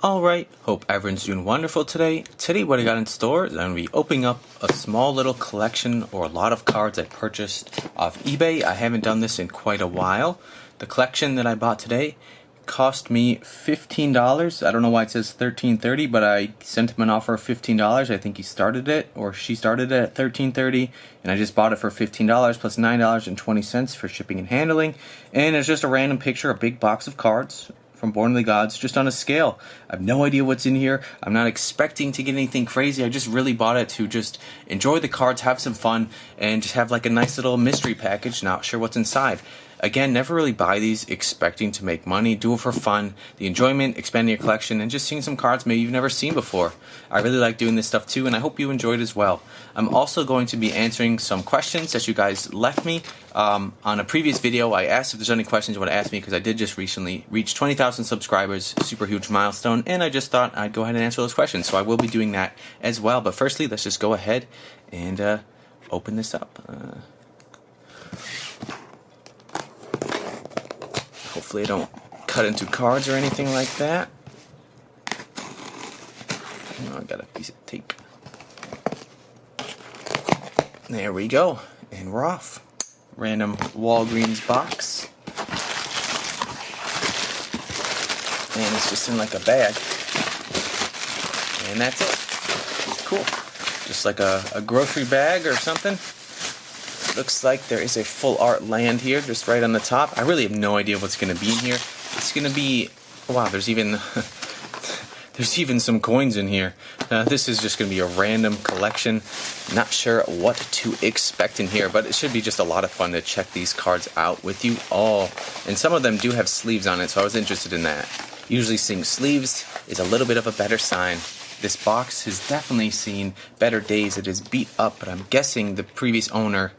Alright, hope everyone's doing wonderful today. Today what I got in store is I'm going to be opening up a small little collection or a lot of cards I purchased off eBay. I haven't done this in quite a while. The collection that I bought today cost me $15. I don't know why it says $13.30, but I sent him an offer of $15. I think he started it, or she started it at $13.30, and I just bought it for $15 plus $9.20 for shipping and handling. And it's just a random picture, a big box of cards from Born of the Gods, just on a scale. I have no idea what's in here. I'm not expecting to get anything crazy. I just really bought it to just enjoy the cards, have some fun, and just have like a nice little mystery package. Not sure what's inside. Again, never really buy these expecting to make money. Do it for fun, the enjoyment, expanding your collection, and just seeing some cards maybe you've never seen before. I really like doing this stuff too, and I hope you enjoyed as well. I'm also going to be answering some questions that you guys left me. On a previous video, I asked if there's any questions you want to ask me because I did just recently reach 20,000 subscribers, super huge milestone, and I just thought I'd go ahead and answer those questions. So I will be doing that as well. But firstly, let's just go ahead and open this up. Hopefully I don't cut into cards or anything like that. Oh, I got a piece of tape. There we go. And we're off. Random Walgreens box. And it's just in like a bag. And that's it. Cool. Just like a grocery bag or something. Looks like there is a full art land here, just right on the top. I really have no idea what's going to be in here. It's going to be... Wow, there's even... there's even some coins in here. This is just going to be a random collection. Not sure what to expect in here, but it should be just a lot of fun to check these cards out with you all. And some of them do have sleeves on it, so I was interested in that. Usually seeing sleeves is a little bit of a better sign. This box has definitely seen better days. It is beat up, but I'm guessing the previous owner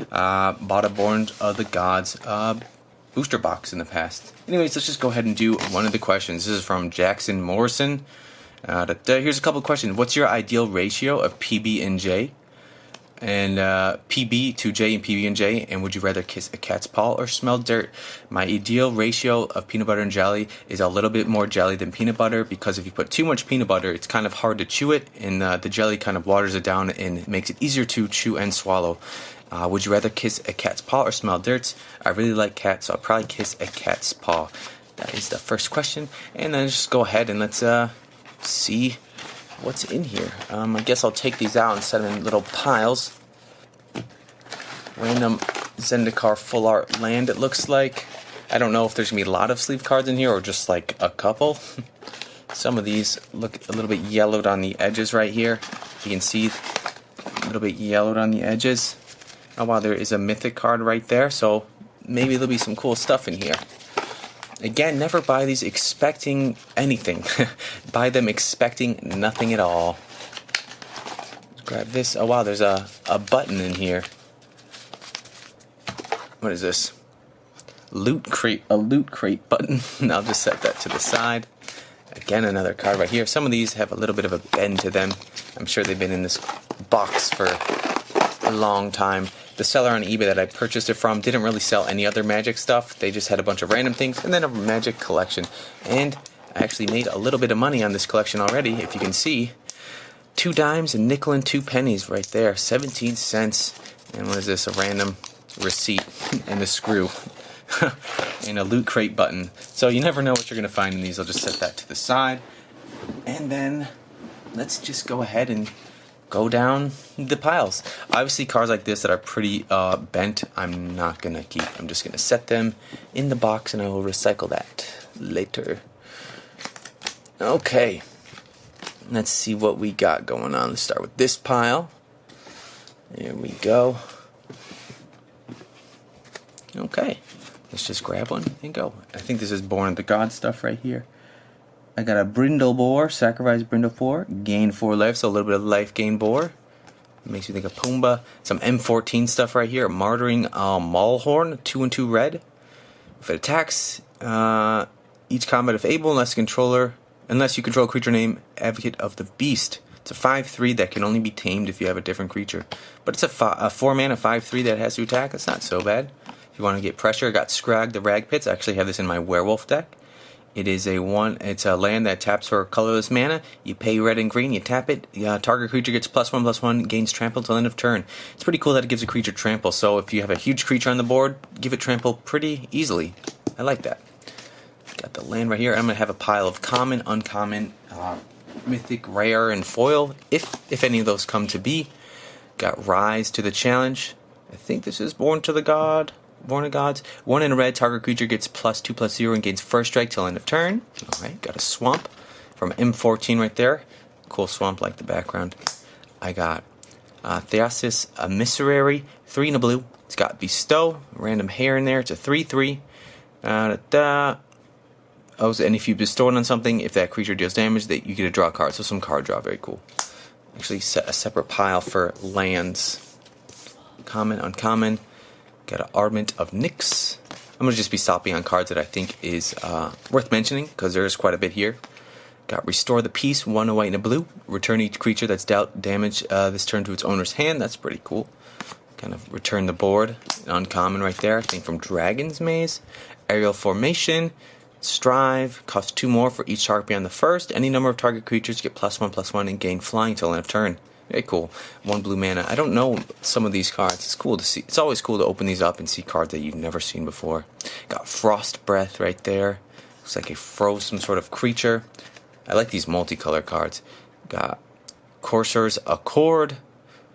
bought a Born of the Gods booster box in the past. Anyways, let's just go ahead and do one of the questions. This is from Jackson Morrison. Here's a couple of questions. What's your ideal ratio of PB and J? And PB to J and PB and J, and would you rather kiss a cat's paw or smell dirt? My ideal ratio of peanut butter and jelly is a little bit more jelly than peanut butter, because if you put too much peanut butter, it's kind of hard to chew it, and the jelly kind of waters it down and makes it easier to chew and swallow. Would you rather kiss a cat's paw or smell dirt? I really like cats, so I'll probably kiss a cat's paw. That is the first question, and then just go ahead and let's see what's in here. I guess I'll take these out and set them in little piles. Random Zendikar full art land, it looks like. I don't know if there's going to be a lot of sleeve cards in here or just like a couple. Some of these look a little bit yellowed on the edges right here. You can see a little bit yellowed on the edges. Oh wow, there is a mythic card right there, so maybe there'll be some cool stuff in here. Again, never buy these expecting anything. Buy them expecting nothing at all. Let's grab this. Oh wow, there's a button in here. What is this? Loot crate. A loot crate button. I'll just set that to the side. Again, another card right here. Some of these have a little bit of a bend to them. I'm sure they've been in this box for a long time. The seller on eBay that I purchased it from didn't really sell any other Magic stuff. They just had a bunch of random things and then a Magic collection. And I actually made a little bit of money on this collection already, if you can see. 2 dimes, a nickel, and 2 pennies right there. 17 cents. And what is this? A random receipt and a screw. And a loot crate button. So you never know what you're going to find in these. I'll just set that to the side. And then let's just go ahead and go down the piles. Obviously, cards like this that are pretty bent, I'm not going to keep. I'm just going to set them in the box and I will recycle that later. Okay. Let's see what we got going on. Let's start with this pile. There we go. Okay. Let's just grab one and go. I think this is Born of the Gods stuff right here. I got a Brindleboar, sacrifice Brindleboar, gain 4 life, so a little bit of life gain boar. Makes me think of Pumbaa. Some M14 stuff right here. Martyring Maulhorn, 2/2 red. If it attacks, each combat if able, unless you control a creature named Advocate of the Beast. It's a 5/3 that can only be tamed if you have a different creature. But it's a 4-mana 5/3 that has to attack. That's not so bad. If you want to get pressure, I got Scrag the Rag Pits. I actually have this in my werewolf deck. It is it's a land that taps for colorless mana. You pay red and green, you tap it, target creature gets +1/+1, gains trample till end of turn. It's pretty cool that it gives a creature trample, so if you have a huge creature on the board, give it trample pretty easily. I like that. Got the land right here. I'm going to have a pile of common, uncommon, mythic, rare, and foil, if any of those come to be. Got Rise to the Challenge. I think this is Born of Gods. 1 in a red, target creature gets +2/+0 and gains first strike till end of turn. Alright, got a Swamp from M14 right there. Cool swamp, like the background. I got Theasis Emissary, 3 in a blue. It's got Bestow, random hair in there. It's a 3/3. Oh, and if you bestow it on something, if that creature deals damage, that you get to draw a card. So some card draw, very cool. Actually set a separate pile for lands. Common, uncommon. Got an Armament of Nyx. I'm going to just be stopping on cards that I think is worth mentioning, because there's quite a bit here. Got Restore the Peace, 1 a white and a blue. Return each creature that's dealt damage this turn to its owner's hand. That's pretty cool. Kind of return the board. Uncommon right there, I think from Dragon's Maze. Aerial Formation. Strive. Costs 2 more for each target beyond the first. Any number of target creatures get +1/+1 and gain flying till end of turn. Very cool. 1 blue mana. I don't know some of these cards. It's cool to see. It's always cool to open these up and see cards that you've never seen before. Got Frost Breath right there. Looks like it froze some sort of creature. I like these multicolor cards. Got Courser's Accord.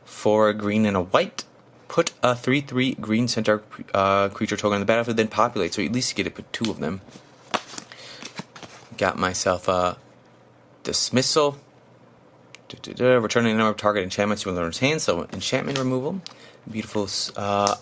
4 green and a white. Put a 3/3 green centaur creature token on the battlefield, then populate. So at least you get to put 2 of them. Got myself a Dismissal. Returning a number of target enchantments to owner's hand, so enchantment removal. Beautiful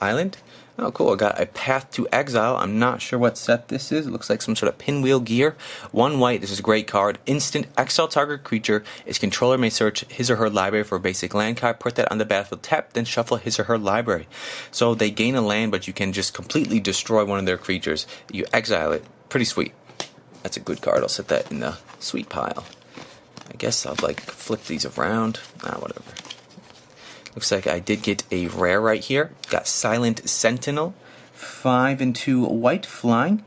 island. Oh, cool. I got a Path to Exile. I'm not sure what set this is. It looks like some sort of pinwheel gear. 1 white. This is a great card. Instant. Exile target creature. Its controller may search his or her library for a basic land card. Put that on the battlefield tap, then shuffle his or her library. So they gain a land, but you can just completely destroy one of their creatures. You exile it. Pretty sweet. That's a good card. I'll set that in the sweet pile. I guess I'll flip these around. Whatever. Looks like I did get a rare right here. Got Silent Sentinel. 5 and 2 white flying.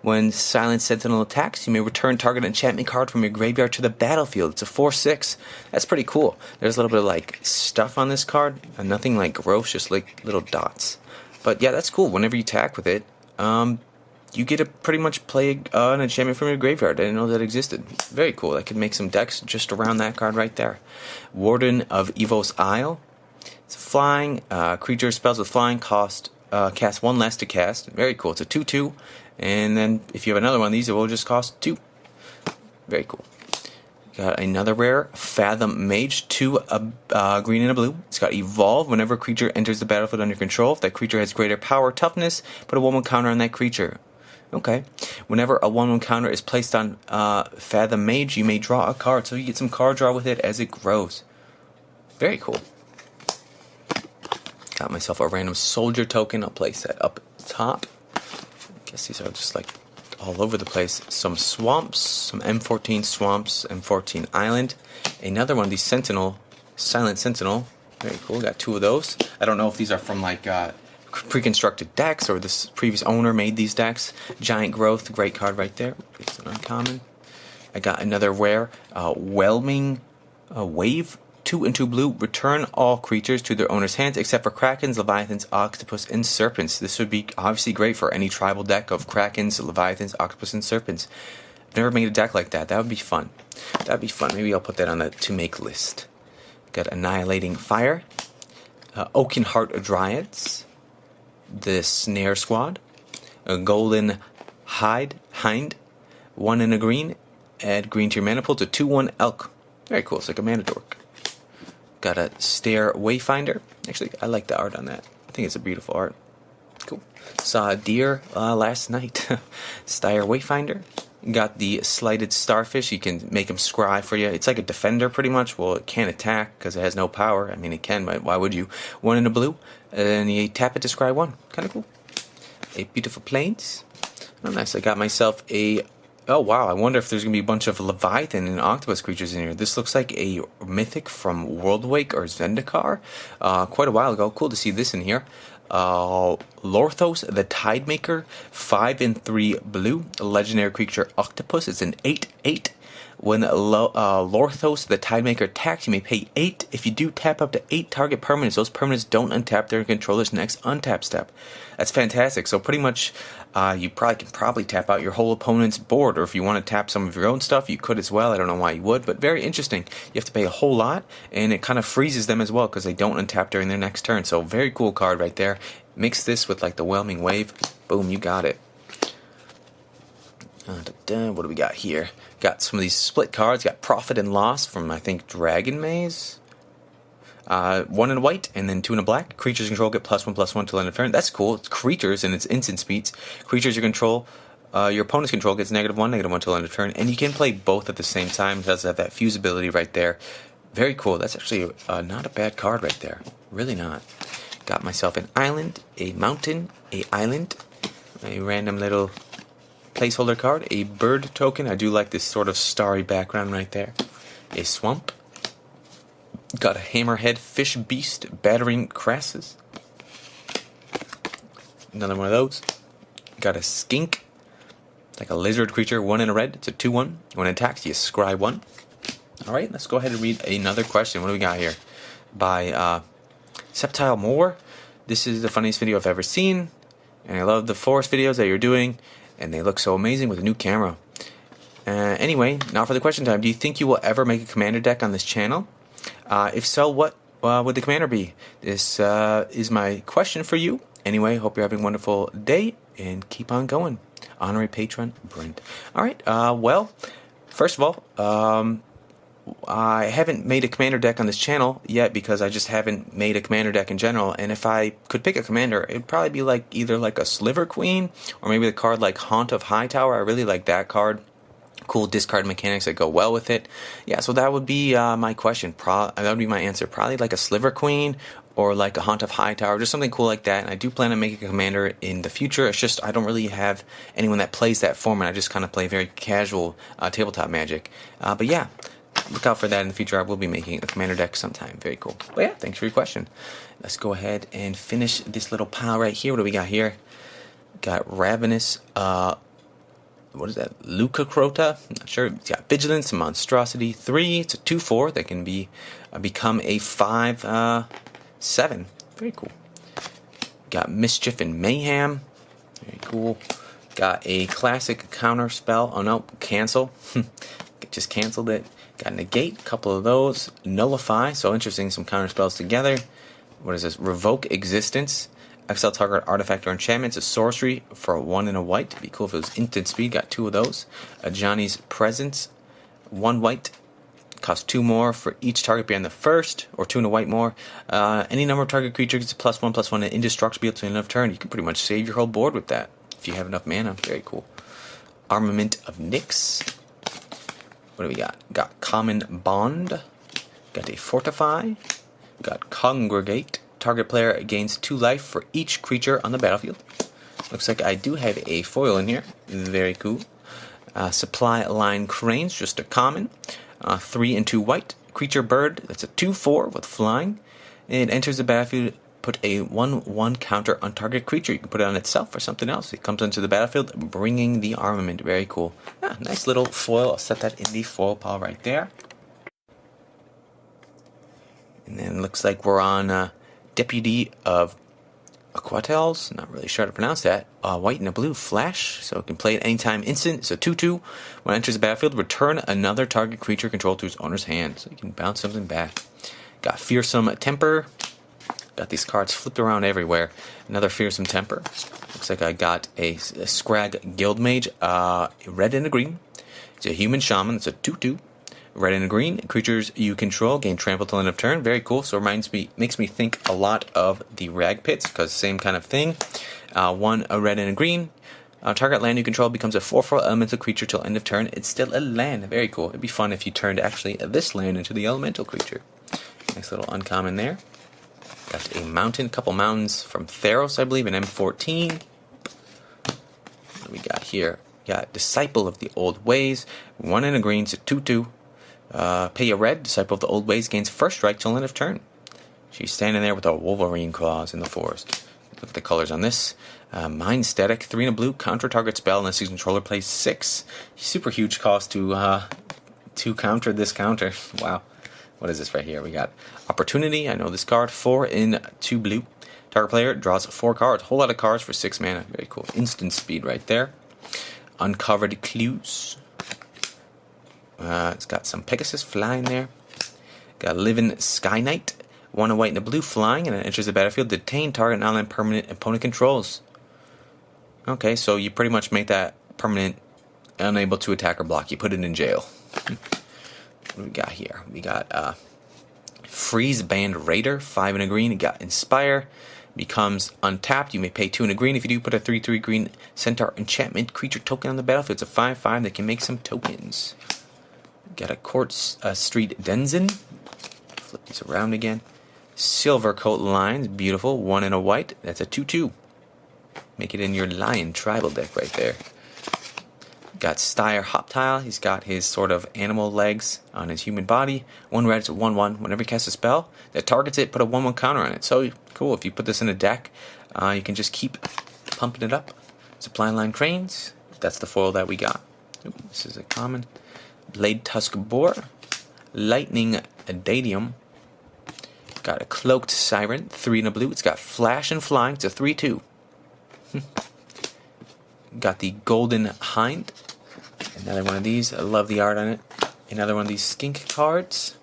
When Silent Sentinel attacks, you may return target enchantment card from your graveyard to the battlefield. It's a 4/6. That's pretty cool. There's a little bit of stuff on this card. Nothing gross, just little dots. But yeah, that's cool. Whenever you attack with it, you get to pretty much play an enchantment from your graveyard. I didn't know that existed. Very cool. I could make some decks just around that card right there. Warden of Evo's Isle. It's flying. Creature spells with flying cost cast 1 less to cast. Very cool. It's a 2/2. And then if you have another one of these, it will just cost 2. Very cool. Got another rare. Fathom Mage. 2 green and a blue. It's got Evolve. Whenever a creature enters the battlefield under control, if that creature has greater power, toughness, put a 1/1 counter on that creature. Okay. Whenever a 1/1 counter is placed on Fathom Mage, you may draw a card. So you get some card draw with it as it grows. Very cool. Got myself a random soldier token. I'll place that up top. I guess these are just all over the place. Some swamps, some M14 swamps, M14 island. Another one of these Silent Sentinel. Very cool. Got 2 of those. I don't know if these are from pre-constructed decks or this previous owner made these decks. Giant Growth, great card right there. It's an uncommon. I got another rare, Whelming Wave. 2 and 2 blue. Return all creatures to their owner's hands except for Krakens, Leviathans, Octopus, and Serpents. This would be obviously great for any tribal deck of Krakens, Leviathans, Octopus, and Serpents. I've never made a deck like that. That would be fun. That'd be fun. Maybe I'll put that on the to-make list. Got Annihilating Fire. Oakenheart Dryads. The Snare Squad. A Golden Hind. 1 in a green. Add green to your mana pool to 2/1 Elk. Very cool. It's like a mana dork. Got a Stair Wayfinder. Actually, I like the art on that. I think it's a beautiful art. Cool. Saw a deer last night. Stair Wayfinder. Got the Slighted Starfish. You can make him scry for you. It's like a defender pretty much. Well, it can't attack because it has no power. I mean, it can, but why would you? 1 in a blue. And you tap it to scry 1. Kind of cool. A Beautiful Plains. Oh, nice. I got myself a... Oh, wow. I wonder if there's going to be a bunch of Leviathan and Octopus creatures in here. This looks like a mythic from Worldwake or Zendikar. Quite a while ago. Cool to see this in here. Lorthos the Tidemaker, 5/3 blue, legendary creature Octopus. It's an 8/8. When Lorthos the Tidemaker attacks, you may pay 8. If you do, tap up to 8 target permanents. Those permanents don't untap their controller's next untap step. That's fantastic. So pretty much, you can tap out your whole opponent's board, or if you want to tap some of your own stuff, you could as well. I don't know why you would, but very interesting. You have to pay a whole lot, and it kind of freezes them as well because they don't untap during their next turn. So very cool card right there. Mix this with like the Whelming Wave. Boom, you got it. What do we got here? Got some of these split cards. Got Profit and Loss from, I think, Dragon Maze. 1 in a white and then 2 in a black. Creatures control get +1/+1 till end of turn. That's cool. It's creatures and it's instant speeds. Creatures you control, your opponent's control gets -1, -1 till end of turn. And you can play both at the same time. It does have that fusibility right there. Very cool. That's actually not a bad card right there. Really not. Got myself an island, a mountain, a island, a random little placeholder card, a bird token. I do like this sort of starry background right there. A swamp. Got a hammerhead, fish beast, battering crasses. Another one of those. Got a skink, like a lizard creature, 1 in a red. It's a 2/1. When it attacks, you scry 1. Alright, let's go ahead and read another question. What do we got here? By Septile Moore. This is the funniest video I've ever seen, and I love the forest videos that you're doing, and they look so amazing with a new camera. Anyway, now for the question time. Do you think you will ever make a commander deck on this channel? If so, what would the commander be? This is my question for you. Anyway, hope you're having a wonderful day, and keep on going. Honorary patron, Brent. Alright, well, first of all, I haven't made a commander deck on this channel yet because I just haven't made a commander deck in general. And if I could pick a commander, it'd probably be like either like a Sliver Queen or maybe the card like Haunt of Hightower. I really like that card. Cool discard mechanics that go well with it. Yeah, so that would be my question. That would be my answer. Probably like a Sliver Queen or like a Haunt of Hightower, just something cool like that. And I do plan on making a commander in the future. It's just I don't really have anyone that plays that format. I just kind of play very casual tabletop Magic. But yeah, look out for that in the future. I will be making a commander deck sometime. Very cool. But yeah, thanks for your question. Let's go ahead and finish this little pile right here. What do we got here? Got Ravenous, what is that? Luca Crota? I'm not sure. It's got Vigilance, Monstrosity 3. It's a 2/4 that can become a 5/7. Very cool. Got Mischief and Mayhem. Very cool. Got a classic counter spell. Oh no, cancel. Just canceled it. Got Negate, a couple of those. Nullify, so interesting, some counter spells together. What is this? Revoke Existence. Exile target artifact or enchantment. It's a sorcery for 1 in a white. It'd be cool if it was instant speed. Got 2 of those. Johnny's Presence. 1 white. Costs 2 more for each target beyond the first, or 2 in a white more. Any number of target creatures gets +1/+1 and indestructible to the end of turn. You can pretty much save your whole board with that if you have enough mana. Very cool. Armament of Nyx. What do we got? Got Common Bond. Got a Fortify. Got Congregate. Target player gains 2 life for each creature on the battlefield. Looks like I do have a foil in here. Very cool. Supply Line Cranes, just a common. 3 and 2 white. Creature Bird, that's a 2/4 with flying. It enters the battlefield, put a 1/1 counter on target creature. You can put it on itself or something else. It comes into the battlefield, bringing the armament. Very cool. Nice little foil. I'll set that in the foil pile right there. And then it looks like we're on Deputy of Aquatels, not really sure how to pronounce that. White and a blue flash, so it can play at any time instant. It's a 2/2. When it enters the battlefield, return another target creature controlled to its owner's hand, so you can bounce something back. Got Fearsome Temper. Got these cards flipped around everywhere. Another Fearsome Temper. Looks like I got a Scrag Guildmage, red and a green. It's a Human Shaman. It's a 2/2. Red and a green. Creatures you control gain trample till end of turn. Very cool. So it makes me think a lot of the Rag Pits, because same kind of thing. 1 a red and a green. Target land you control becomes a 4/4 elemental creature till end of turn. It's still a land. Very cool. It'd be fun if you turned actually this land into the elemental creature. Nice little uncommon there. Got a mountain, couple mountains from Theros, I believe, in M14. What do we got here? Got Disciple of the Old Ways. 1 and a green. It's a 2/2. Pay a red. Disciple of the Old Ways gains first strike till end of turn. She's standing there with her Wolverine claws in the forest. Look at the colors on this. Mind Static, 3 and a blue, counter target spell unless his controller plays 6. Super huge cost to counter this counter. Wow. What is this right here? We got Opportunity. I know this card. 4 in 2 blue. Target player draws 4 cards. Whole lot of cards for 6 mana. Very cool. Instant speed right there. Uncovered Clues. It's got some Pegasus flying there. Got Living Sky Knight. 1 white and a blue flying, and it enters the battlefield. Detain target non-land permanent opponent controls. Okay, so you pretty much make that permanent unable to attack or block. You put it in jail. What do we got here? We got Freeze Band Raider, 5 and a green. You got Inspire. Becomes untapped. You may pay 2 and a green. If you do, put a 3/3 green Centaur enchantment creature token on the battlefield. It's a 5/5 that can make some tokens. Got a Court Street Denizen. Flip these around again. Silver Coat Lines, beautiful. 1 and a white. That's a 2/2. Make it in your Lion tribal deck right there. Got Styre Hoptile. He's got his sort of animal legs on his human body. 1 red, it's a 1/1. Whenever you cast a spell that targets it, put a 1/1 counter on it. So cool. If you put this in a deck, you can just keep pumping it up. Supply Line Cranes. That's the foil that we got. Ooh, this is a common. Blade Tusk Boar. Lightning Adadium. Got a Cloaked Siren, 3 and a blue. It's got Flash and Flying. It's a 3/2. Got the Golden Hind. Another one of these. I love the art on it. Another one of these skink cards.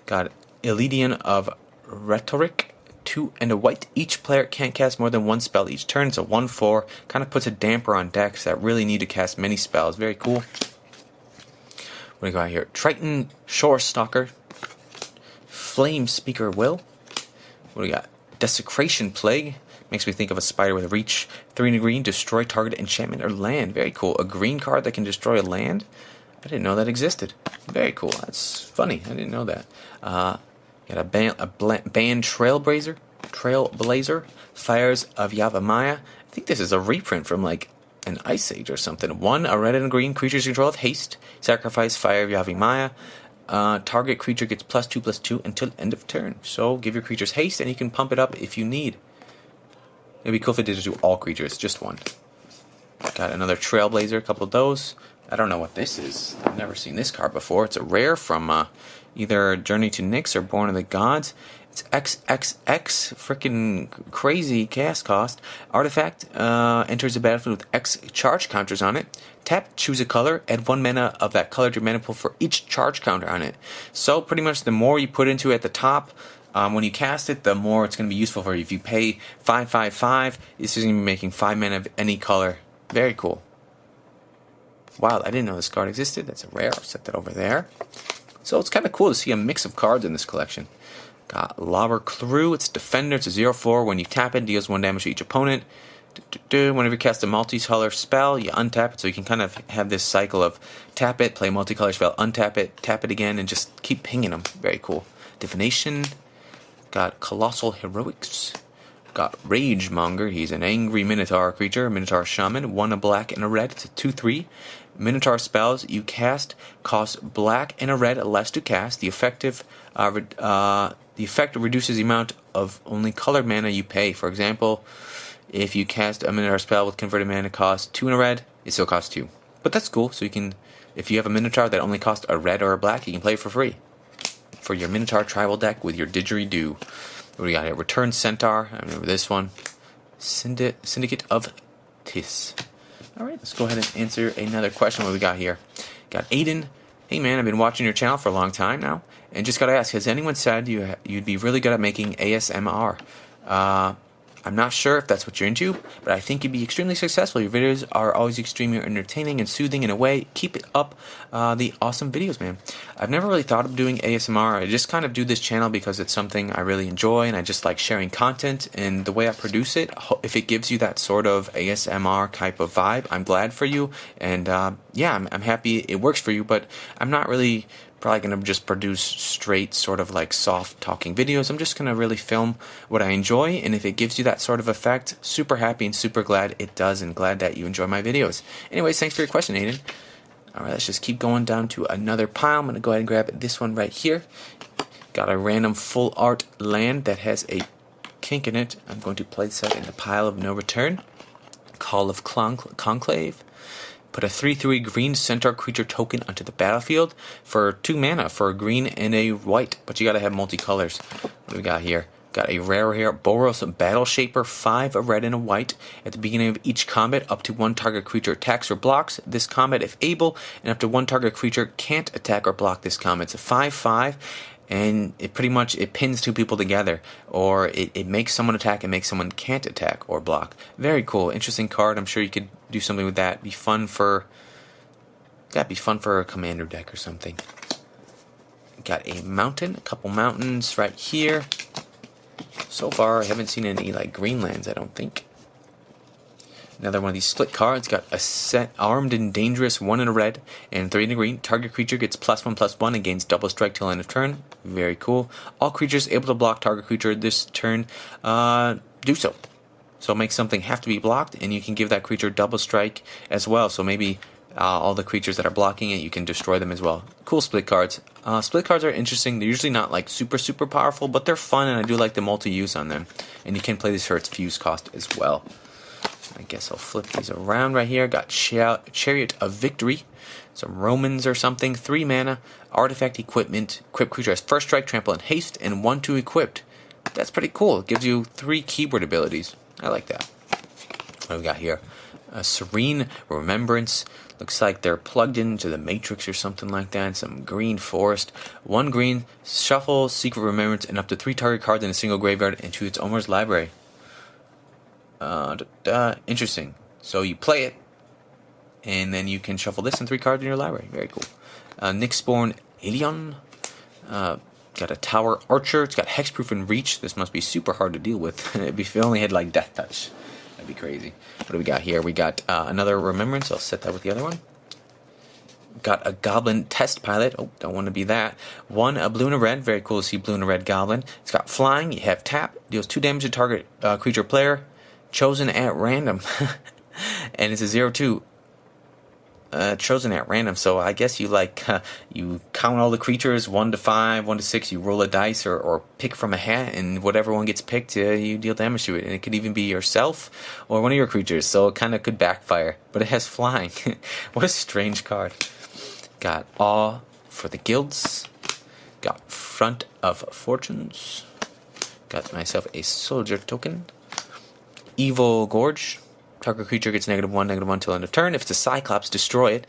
Got Illidian of Rhetoric, 2 and a white. Each player can't cast more than 1 spell each turn. It's a 1/4. Kind of puts a damper on decks that really need to cast many spells. Very cool. What do we got here? Triton Shore Stalker. Flame Speaker Will. What do we got? Desecration Plague. Makes me think of a spider with reach. 3 and a green. Destroy target enchantment or land. Very cool. A green card that can destroy a land. I didn't know that existed. Very cool. That's funny. I didn't know that. Got a band Trailblazer. Fires of Yavimaya. I think this is a reprint from like an Ice Age or something. 1, a red and a green. Creatures control of haste. Sacrifice Fire of Yavimaya. Target creature gets +2/+2 until end of turn. So give your creatures haste, and you can pump it up if you need. It'd be cool if it did do all creatures, just 1. Got another Trailblazer, a couple of those. I don't know what this is. I've never seen this card before. It's a rare from either Journey to Nyx or Born of the Gods. It's XXX, freaking crazy cast cost. Artifact enters the battlefield with X charge counters on it. Tap, choose a color, add 1 mana of that color to your mana pool for each charge counter on it. So pretty much the more you put into it at the top, when you cast it, the more it's going to be useful for you. If you pay 5/5/5, this is going to be making 5 mana of any color. Very cool. Wow, I didn't know this card existed. That's a rare. I'll set that over there. So it's kind of cool to see a mix of cards in this collection. Got Lobber Crew. It's Defender. It's a 0/4. When you tap it, it deals 1 damage to each opponent. Whenever you cast a multicolor spell, you untap it. So you can kind of have this cycle of tap it, play multicolor spell, untap it, tap it again, and just keep pinging them. Very cool. Divination. Got Colossal Heroics. Got Ragemonger. He's an angry Minotaur creature. Minotaur Shaman. 1 a black and a red. It's a 2/3. Minotaur spells you cast cost black and a red less to cast. The effect reduces the amount of only colored mana you pay. For example, if you cast a Minotaur spell with converted mana cost 2 and a red, it still costs 2. But that's cool. So you can, if you have a Minotaur that only costs a red or a black, you can play it for free. For your Minotaur tribal deck with your didgeridoo. What do we got here? Return Centaur. I remember this one. Syndicate of Tis. Alright, let's go ahead and answer another question. What we got here? Got Aiden. Hey man, I've been watching your channel for a long time now, and just gotta ask, has anyone said you'd be really good at making ASMR? I'm not sure if that's what you're into, but I think you'd be extremely successful. Your videos are always extremely entertaining and soothing in a way. Keep it up, the awesome videos, man. I've never really thought of doing ASMR. I just kind of do this channel because it's something I really enjoy, and I just like sharing content, and the way I produce it, if it gives you that sort of ASMR type of vibe, I'm glad for you, and yeah, I'm happy it works for you, but I'm not really probably going to just produce straight sort of like soft talking videos. I'm just going to really film what I enjoy, and if it gives you that sort of effect, super happy and super glad it does, and glad that you enjoy my videos. Anyways, thanks for your question, Aiden. Alright, let's just keep going down to another pile. I'm going to go ahead and grab this one right here. Got a random full art land that has a kink in it. I'm going to place that in the pile of no return. Call of Conclave. Put a 3/3 green centaur creature token onto the battlefield for 2 mana for a green and a white. But you gotta have multicolors. What do we got here? Got a rare here, Boros Battle Shaper, 5 a red and a white. At the beginning of each combat, up to 1 target creature attacks or blocks this combat if able, and up to 1 target creature can't attack or block this combat. It's a 5/5, and it pretty much pins 2 people together, or it makes someone attack and makes someone can't attack or block. Very cool, interesting card. I'm sure you could do something with that. Be fun for a commander deck or something. Got a mountain, a couple mountains right here. So far, I haven't seen any like green lands, I don't think. Another one of these split cards. Got a set armed and dangerous, 1 in a red and 3 in a green. Target creature gets +1/+1 and gains double strike till end of turn. Very cool. All creatures able to block target creature this turn do so. So it makes something have to be blocked, and you can give that creature double strike as well. So maybe all the creatures that are blocking it, you can destroy them as well. Cool split cards. Split cards are interesting. They're usually not like super powerful, but they're fun, and I do like the multi-use on them. And you can play this for its fuse cost as well. I guess I'll flip these around right here. Got Chariot of Victory. Some Romans or something. 3 mana. Artifact equipment. Equipped creature has first strike, trample, and haste, and 1/2 equipped. That's pretty cool. It gives you 3 keyword abilities. I like that. What do we got here? A Serene Remembrance. Looks like they're plugged into the Matrix or something like that. Some green forest. 1 green. Shuffle Secret Remembrance and up to 3 target cards in a single graveyard into its owner's library. Interesting. So you play it, and then you can shuffle this and 3 cards in your library. Very cool. Nyxborn Alien. Got a Tower Archer. It's got Hexproof and Reach. This must be super hard to deal with. If it only had like Death Touch. That'd be crazy. What do we got here? We got another Remembrance. I'll set that with the other one. Got a Goblin Test Pilot. Oh, don't want to be that. 1 a blue and a red. Very cool to see blue and a red Goblin. It's got Flying. You have Tap. Deals 2 damage to target creature player. Chosen at random. And it's a 0/2. Chosen at random, so I guess you you count all the creatures 1 to 5, 1 to 6. You roll a dice or pick from a hat, and whatever one gets picked, you deal damage to it. And it could even be yourself or one of your creatures, so it kind of could backfire. But it has Flying. What a strange card. Got Awe for the Guilds. Got Front of Fortunes. Got myself a Soldier token. Evil Gorge. Target creature gets -1/-1 till end of turn. If it's a Cyclops, destroy it.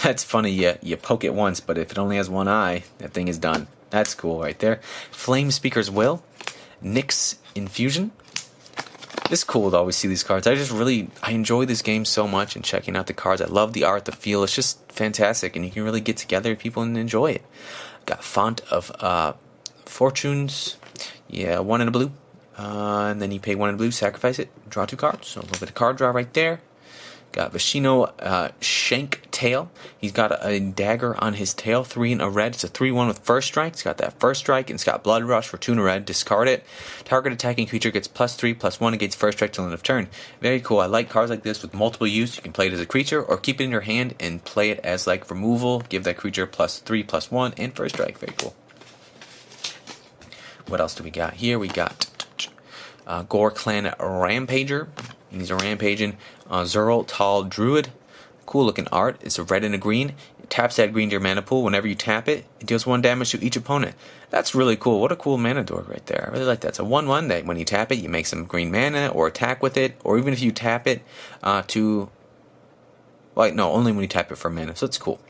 That's funny, you poke it once, but if it only has 1 eye, that thing is done. That's cool right there. Flame Speaker's Will. Nyx Infusion. It's cool to always see these cards. I enjoy this game so much and checking out the cards. I love the art, the feel. It's just fantastic, and you can really get together with people and enjoy it. Got Font of Fortunes. Yeah, 1 in a blue. And then you pay 1 in blue, sacrifice it, draw 2 cards. So a little bit of card draw right there. Got Vishino Shank Tail. He's got a dagger on his tail, 3 in a red. It's a 3/1 with first strike. It's got that first strike, and it's got Blood Rush for 2 in a red. Discard it. Target attacking creature gets +3/+1 against first strike till end of turn. Very cool. I like cards like this with multiple use. You can play it as a creature or keep it in your hand and play it as like removal. Give that creature +3/+1 and first strike. Very cool. What else do we got here? We got Gore Clan Rampager. And he's a rampaging Zerl Tall Druid. Cool looking art. It's a red and a green. It taps that green to your mana pool. Whenever you tap it, it deals 1 damage to each opponent. That's really cool. What a cool mana dork right there. I really like that. It's a 1/1 that when you tap it, you make some green mana or attack with it. Or even if you tap it only when you tap it for mana. So it's cool.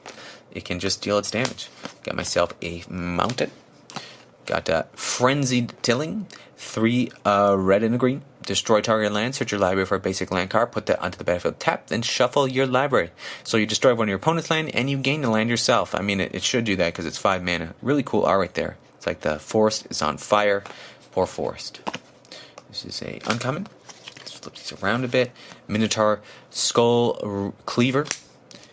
It can just deal its damage. Got myself a Mountain. Got Frenzied Tilling. 3 red and a green. Destroy target land. Search your library for a basic land card. Put that onto the battlefield tap. Then shuffle your library. So you destroy one of your opponent's land and you gain the land yourself. I mean, it should do that because it's 5 mana. Really cool art right there. It's like the forest is on fire. Poor forest. This is a uncommon. Let's flip these around a bit. Minotaur Skull Cleaver.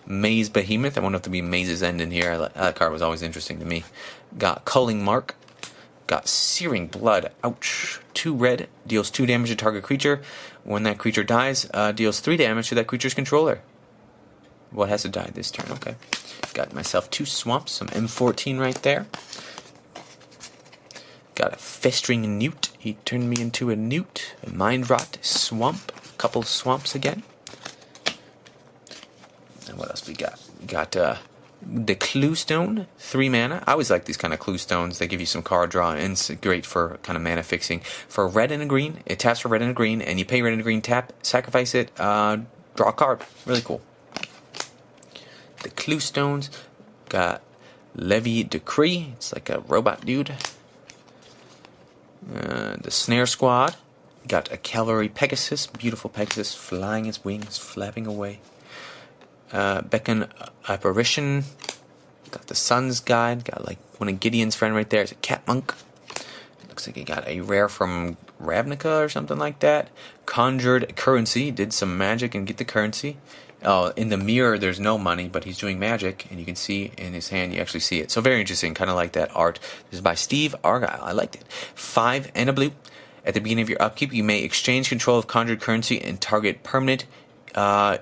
Maze Behemoth. I wonder if there'll be Maze's End in here. That card was always interesting to me. Got Culling Mark. Got Searing Blood. Ouch. 2 red. Deals 2 damage to target creature. When that creature dies, deals 3 damage to that creature's controller. What has to die this turn? Okay. Got myself 2 swamps. Some M14 right there. Got a Festering Newt. He turned me into a newt, a mind rot, swamp, a couple swamps again. And what else we got? We got the Clue Stone, 3 mana. I always like these kind of Clue Stones. They give you some card draw, and it's great for kind of mana fixing. For red and a green, it taps for red and a green, and you pay red and a green, tap, sacrifice it, draw a card. Really cool. The Clue Stones, got Levy Decree. It's like a robot dude. The Snare Squad, got a Cavalry Pegasus, beautiful Pegasus, flying its wings, flapping away. Beacon Apparition, got the Sun's Guide, got like one of Gideon's friend right there. It's a Cat Monk. Looks like he got a rare from Ravnica or something like that. Conjured Currency, did some magic and get the currency. Oh, in the mirror there's no money, but he's doing magic, and you can see in his hand, you actually see it. So very interesting, kind of like that art. This is by Steve Argyle. I liked it. 5 and a blue. At the beginning of your upkeep, you may exchange control of conjured currency and target permanent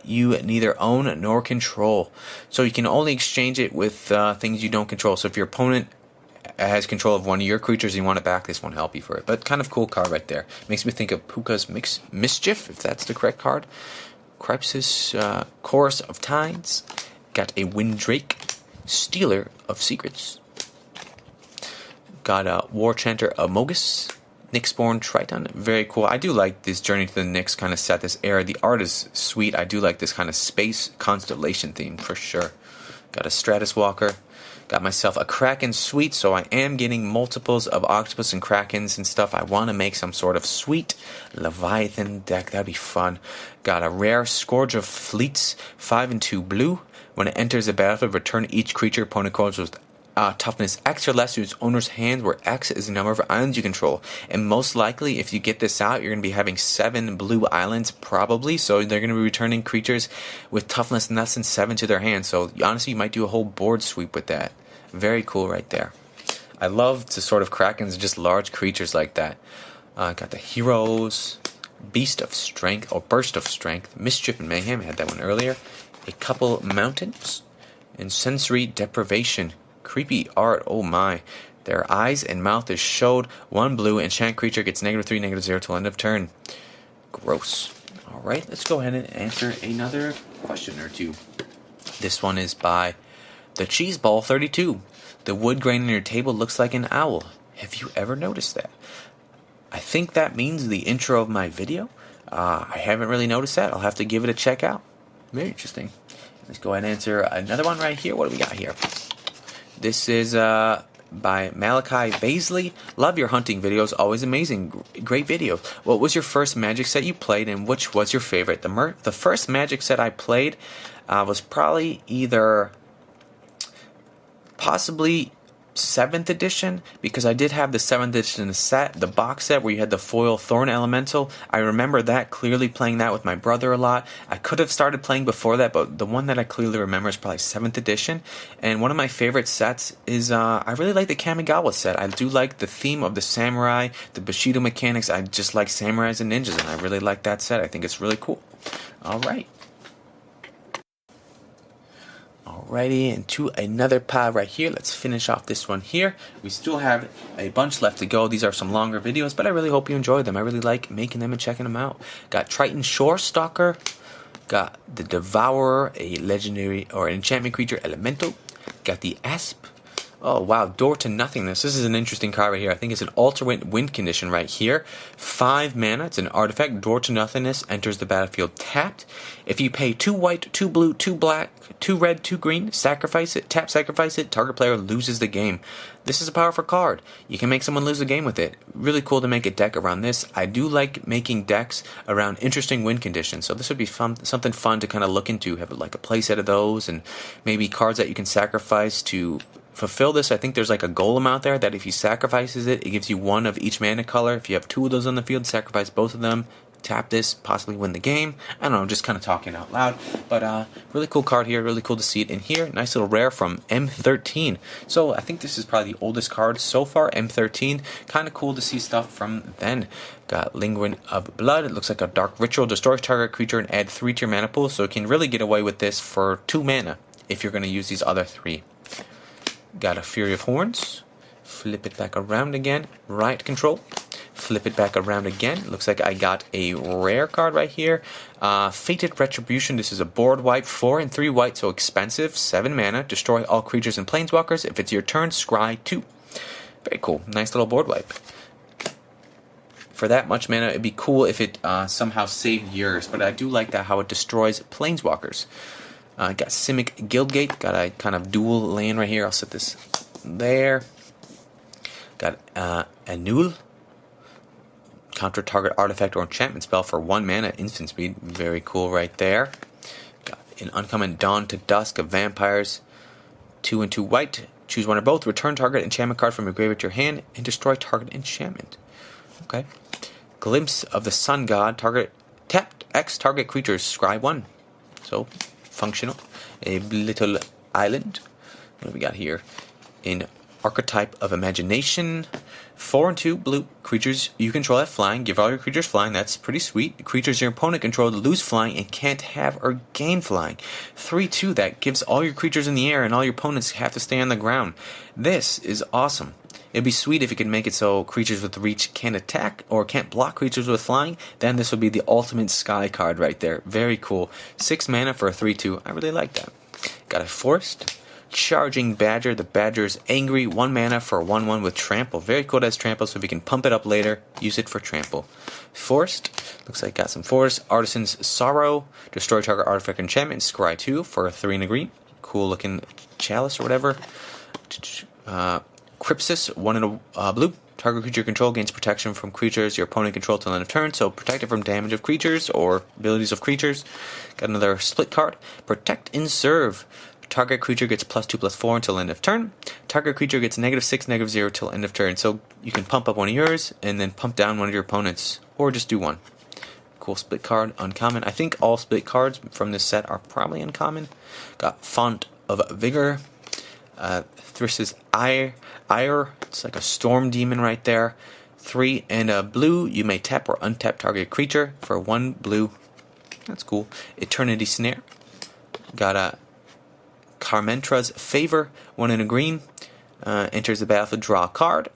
you neither own nor control. So you can only exchange it with things you don't control. So if your opponent has control of one of your creatures and you want it back, this won't help you for it. But kind of cool card right there. Makes me think of Puka's Mischief, if that's the correct card. Crypsis, Chorus of Tides. Got a Windrake, Stealer of Secrets. Got a War Chanter Amogus, Nyxborn Triton. Very cool. I do like this Journey to the Nyx kind of set, this era. The art is sweet. I do like this kind of space constellation theme for sure. Got a Stratus Walker. Got myself a Kraken Suite, so I am getting multiples of Octopus and Krakens and stuff. I want to make some sort of sweet Leviathan deck. That'd be fun. Got a rare Scourge of Fleets, 5 and 2 blue. When it enters the battlefield, return each creature opponent controls with toughness X or less to its owner's hands, where X is the number of islands you control. And most likely, if you get this out, you're going to be having 7 blue islands, probably. So they're going to be returning creatures with toughness less than 7 to their hands. So honestly, you might do a whole board sweep with that. Very cool right there. I love to sort of Krakens, just large creatures like that. Got the Heroes, Beast of Strength, or Burst of Strength, Mischief and Mayhem, I had that one earlier. A couple Mountains, and Sensory Deprivation. Creepy art, oh my. Their eyes and mouth is showed. 1 blue, enchant creature gets -3, -0 till end of turn. Gross. Alright, let's go ahead and answer another question or two. This one is by The Cheeseball 32. The wood grain on your table looks like an owl. Have you ever noticed that? I think that means the intro of my video. I haven't really noticed that. I'll have to give it a check out. Very interesting. Let's go ahead and answer another one right here. What do we got here? This is by Malachi Baisley. Love your hunting videos. Always amazing. Great videos. What was your first Magic set you played, and which was your favorite? The first Magic set I played was probably either possibly 7th edition, because I did have the 7th edition set, the box set where you had the foil Thorn Elemental. I remember that clearly, playing that with my brother a lot. I could have started playing before that, but the one that I clearly remember is probably 7th edition. And one of my favorite sets is, I really like the Kamigawa set. I do like the theme of the samurai, the Bushido mechanics. I just like samurais and ninjas, and I really like that set. I think it's really cool. Alright. Alrighty, and to another pile right here. Let's finish off this one here. We still have a bunch left to go. These are some longer videos, but I really hope you enjoy them. I really like making them and checking them out. Got Triton Shore Stalker. Got the Devourer, a legendary or an enchantment creature elemental. Got the Asp. Oh wow, Door to Nothingness. This is an interesting card right here. I think it's an alternate wind condition right here. 5 mana. It's an artifact. Door to Nothingness enters the battlefield tapped. If you pay 2 white, 2 blue, 2 black, 2 red, 2 green, sacrifice it, tap, sacrifice it, target player loses the game. This is a powerful card. You can make someone lose the game with it. Really cool to make a deck around this. I do like making decks around interesting win conditions, so this would be fun, something fun to kind of look into. Have like a playset of those, and maybe cards that you can sacrifice to fulfill this. I think there's like a golem out there that if he sacrifices it, it gives you 1 of each mana color. If you have 2 of those on the field, sacrifice both of them, tap this, possibly win the game. I don't know, just kind of talking out loud. But really cool card here, really cool to see it in here. Nice little rare from M13. So I think this is probably the oldest card so far, M13. Kind of cool to see stuff from then. Got Lingering of Blood. It looks like a Dark Ritual. Destroy target creature and add 3 to your mana pool. So you can really get away with this for 2 mana if you're going to use these other 3. Got a Fury of Horns. Flip it back around again. Riot Control. flip it back around again. Looks like I got a rare card right here. Fated Retribution. This is a board wipe. 4 and 3 white, so expensive. 7 mana. Destroy all creatures and planeswalkers. If it's your turn, scry 2. Very cool. Nice little board wipe. For that much mana, it'd be cool if it somehow saved yours, but I do like that how it destroys planeswalkers. Got Simic Guildgate. Got a kind of dual land right here. I'll set this there. Got Annul. Counter target artifact or enchantment spell for 1 mana, instant speed. Very cool right there. Got an uncommon Dawn to Dusk of Vampires. 2 and 2 white. Choose one or both. Return target enchantment card from your graveyard to your hand and destroy target enchantment. Okay. Glimpse of the Sun God. Tapped X target creatures. Scry 1. So, functional. A little island. What do we got here? In Archetype of Imagination. 4 and 2 blue creatures you control have flying. Give all your creatures flying. That's pretty sweet. Creatures your opponent controls lose flying and can't have or gain flying. 3/2 that gives all your creatures in the air and all your opponents have to stay on the ground. This is awesome. It'd be sweet if you could make it so creatures with reach can't attack or can't block creatures with flying. Then this would be the ultimate sky card right there. Very cool. 6 mana for a 3/2. I really like that. Got a Forest. Charging Badger. The Badger is angry. 1 mana for a 1/1 with Trample. Very cool. It has Trample, so if you can pump it up later, use it for Trample. Forest. Looks like got some Forest. Artisan's Sorrow. Destroy target artifact enchantment. Scry 2 for a 3 and a green. Cool looking chalice or whatever. Crypsis. 1 and a blue. Target creature control gains protection from creatures your opponent controls till end of turn, so protect it from damage of creatures or abilities of creatures. Got another split card. Protect and Serve. Target creature gets +2/+4 until end of turn. Target creature gets -6, -0 till end of turn. So you can pump up one of yours and then pump down one of your opponents, or just do one. Cool split card, uncommon. I think all split cards from this set are probably uncommon. Got Font of Vigor. Thyrsis Ire. It's like a storm demon right there. 3 and a blue. You may tap or untap target creature for 1 blue. That's cool. Eternity Snare. Got a Carmentra's Favor. 1 and a green. Enters the battlefield, draw a card.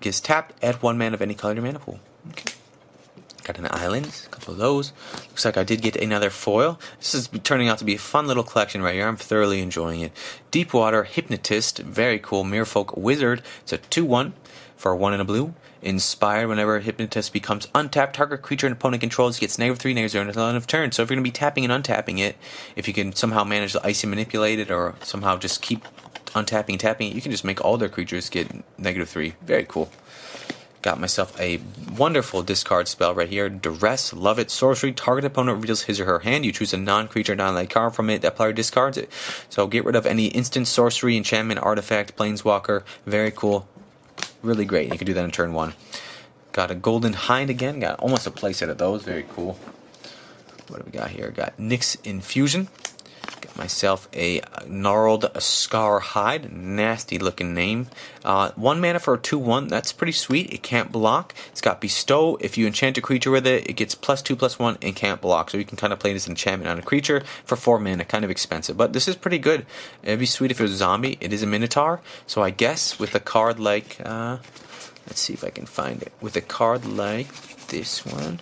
Gets tapped, add 1 mana of any color to your mana pool. Okay. Got an island, a couple of those. Looks like I did get another foil. This is turning out to be a fun little collection right here. I'm thoroughly enjoying it. Deepwater Hypnotist, very cool. Merfolk Wizard. It's a 2/1 for 1 and a blue. Inspired. Whenever Hypnotist becomes untapped, target creature and opponent controls gets -3, -0 until end of turn. So if you're going to be tapping and untapping it, if you can somehow manage to icy manipulate it or somehow just keep untapping and tapping it, you can just make all their creatures get -3. Very cool. Got myself a wonderful discard spell right here. Duress, love it. Sorcery, target opponent reveals his or her hand. You choose a non-creature, non-land card from it. That player discards it. So get rid of any instant sorcery, enchantment, artifact, planeswalker. Very cool. Really great. You can do that in turn 1. Got a Golden Hind again. Got almost a playset of those. Very cool. What do we got here? Got Nyx Infusion. Got myself a Gnarled Scar Hide. Nasty looking name. 1 mana for a 2/1. That's pretty sweet. It can't block. It's got Bestow. If you enchant a creature with it, it gets +2/+1 and can't block. So you can kind of play this enchantment on a creature for 4 mana. Kind of expensive, but this is pretty good. It'd be sweet if it was a zombie. It is a Minotaur. So I guess with a card like... let's see if I can find it. With a card like this one...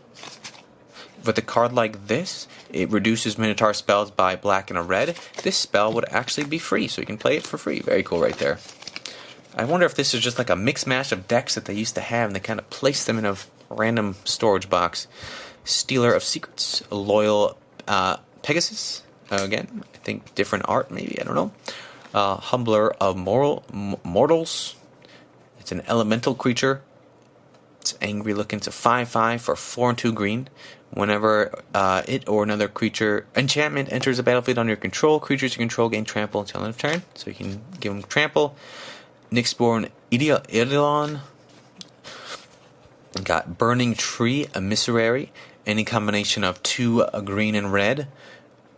With a card like this, it reduces Minotaur spells by black and a red. This spell would actually be free, so you can play it for free. Very cool right there. I wonder if this is just like a mix mash of decks that they used to have, and they kind of placed them in a random storage box. Stealer of Secrets, Loyal Pegasus. Again, I think different art, maybe, I don't know. Humbler of Mortals. It's an elemental creature. It's angry looking. It's a 5/5 for 4 and 2 green. Whenever it or another creature enchantment enters the battlefield under your control, creatures you control gain trample until end of turn. So you can give them trample. Nyxborn Eidolon. Got Burning Tree, Emissary. Any combination of 2 green and red.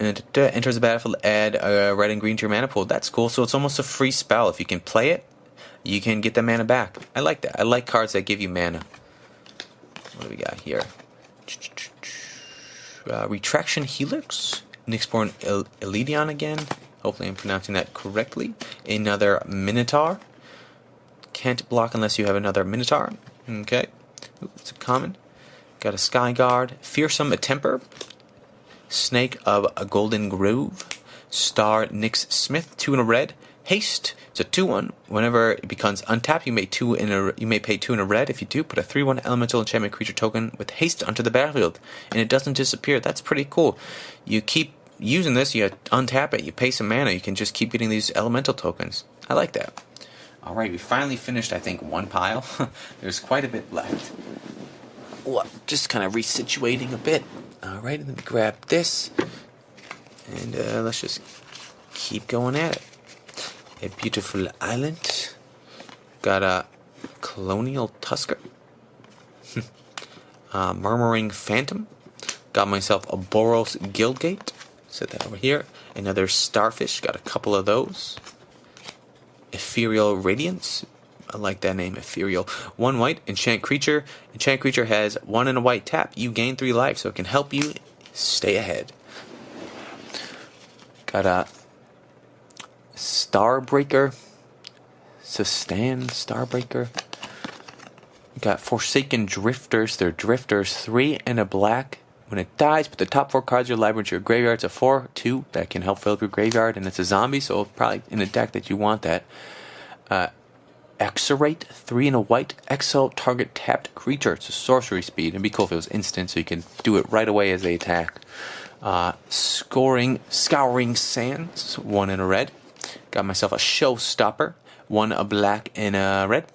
And it enters the battlefield, add red and green to your mana pool. That's cool. So it's almost a free spell. If you can play it, you can get the mana back. I like that. I like cards that give you mana. What do we got here? Retraction Helix. Nyxborn Eledion again. Hopefully I'm pronouncing that correctly. Another Minotaur. Can't block unless you have another Minotaur. Okay. Ooh, it's a common. Got a Sky Guard, Fearsome Temper, Snake of a Golden Grove, Star Nix Smith, 2 in a red. Haste, it's a 2/1. Whenever it becomes untapped, you may pay 2 in a red. If you do, put a 3/1 elemental enchantment creature token with haste onto the battlefield, and it doesn't disappear. That's pretty cool. You keep using this, you untap it, you pay some mana, you can just keep getting these elemental tokens. I like that. Alright, we finally finished, I think, one pile. There's quite a bit left. Just kind of resituating a bit. Alright, let me grab this. And let's just keep going at it. A beautiful island. Got a Colonial Tusker. Murmuring Phantom. Got myself a Boros Guildgate. Set that over here. Another Starfish. Got a couple of those. Ethereal Radiance. I like that name, Ethereal. 1 white, enchant creature. Enchant creature has 1 and a white tap. You gain 3 life, so it can help you stay ahead. Got a Starbreaker. Sustain Starbreaker. Got Forsaken Drifters. They're Drifters, 3 and a black. When it dies, put the top 4 cards of your library into your graveyard. It's a 4/2 that can help fill up your graveyard, and it's a zombie, so probably in a deck that you want that. Exorate, 3 and a white. Exile target tapped creature. It's a sorcery speed. It'd be cool if it was instant, so you can do it right away as they attack. Scouring Sands, 1 and a red. Got myself a Showstopper, 1 a black and a red.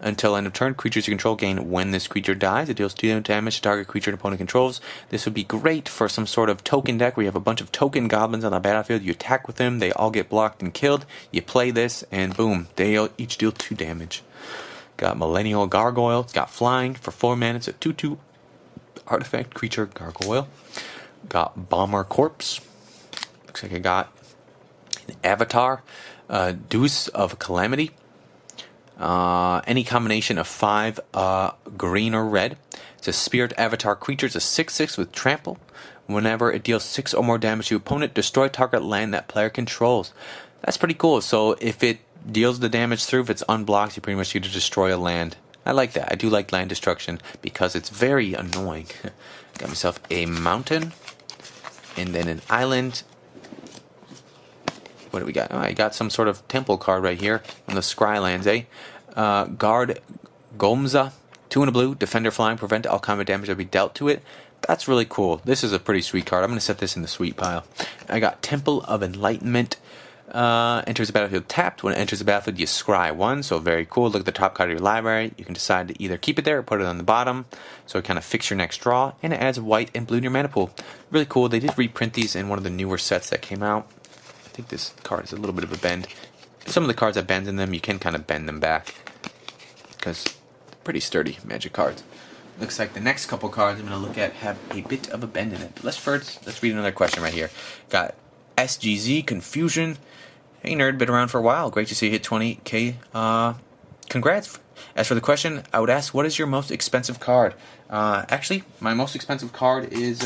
Until end of turn, creatures you control gain when this creature dies. It deals 2 damage to target creature an opponent controls. This would be great for some sort of token deck where you have a bunch of token goblins on the battlefield. You attack with them, they all get blocked and killed. You play this, and boom, they each deal 2 damage. Got Millennial Gargoyle. It's got flying for 4 mana. It's a 2/2 artifact creature gargoyle. Got Bomber Corpse. Looks like I got an Avatar. Deuce of Calamity. Any combination of 5 green or red. It's a spirit avatar creature. It's a 6/6 with trample. Whenever it deals 6 or more damage to your opponent, destroy target land that player controls. That's pretty cool. So if it deals the damage through, if it's unblocked, you pretty much get to destroy a land. I like that. I do like land destruction because it's very annoying. Got myself a mountain and then an island. What do we got? Oh, I got some sort of temple card right here on the Scrylands, eh? Guard Gomza, 2 and a blue, defender flying, prevent all combat damage that be dealt to it. That's really cool. This is a pretty sweet card. I'm going to set this in the sweet pile. I got Temple of Enlightenment. Enters the battlefield tapped. When it enters the battlefield, you scry 1. So very cool. Look at the top card of your library. You can decide to either keep it there or put it on the bottom. So it kind of fix your next draw. And it adds white and blue in your mana pool. Really cool. They did reprint these in one of the newer sets that came out. I think this card is a little bit of a bend. Some of the cards have bends in them. You can kind of bend them back because they're pretty sturdy Magic cards. Looks like the next couple cards I'm going to look at have a bit of a bend in it. But let's read another question right here. Got SGZ Confusion. Hey nerd, been around for a while. Great to see you hit 20k. Congrats. As for the question, I would ask, what is your most expensive card? Actually, my most expensive card is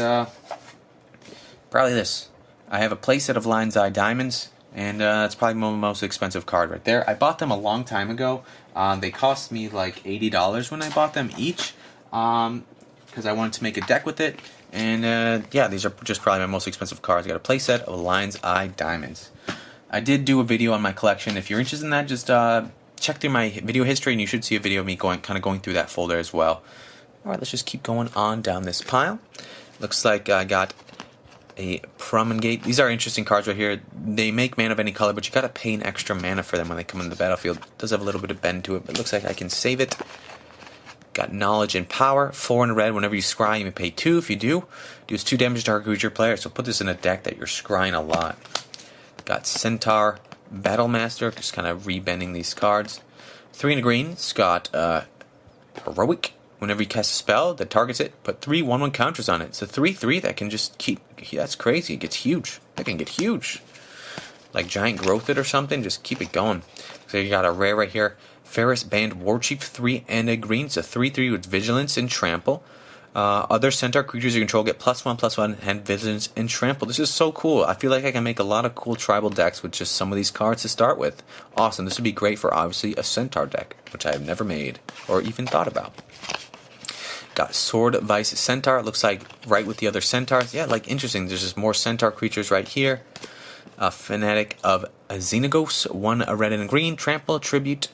probably this. I have a playset of Lion's Eye Diamonds, and that's probably my most expensive card right there. I bought them a long time ago. They cost me like $80 when I bought them each, because I wanted to make a deck with it. And yeah, these are just probably my most expensive cards. I got a playset of Lion's Eye Diamonds. I did do a video on my collection. If you're interested in that, just check through my video history, and you should see a video of me going through that folder as well. All right, let's just keep going on down this pile. Looks like I got a Promulgate. These are interesting cards right here. They make mana of any color, but you gotta pay an extra mana for them when they come into the battlefield. It does have a little bit of bend to it, but it looks like I can save it. Got Knowledge and Power, 4 in red. Whenever you scry, you may pay 2. If you do, deals 2 damage to target creature player. So put this in a deck that you're scrying a lot. Got Centaur Battlemaster, just kind of rebending these cards. 3 in a green. It's got Heroic. Whenever you cast a spell that targets it, put 3 1/1 counters on it. It's a 3/3 that can just keep. That's crazy. It gets huge. That can get huge. Like Giant Growth It or something. Just keep it going. So you got a rare right here. Ferris Band Warchief, 3 and a green. It's a 3/3 with Vigilance and Trample. Other centaur creatures you control get +1/+1 and vigilance and trample. This is so cool. I feel like I can make a lot of cool tribal decks with just some of these cards to start with. Awesome. This would be great for obviously a centaur deck, which I have never made or even thought about. Got Sword Vice Centaur. It looks like right with the other centaurs. Yeah, like interesting. There's just more centaur creatures right here. Fanatic of Xenagos. 1 red and a green. Trample. Tribute.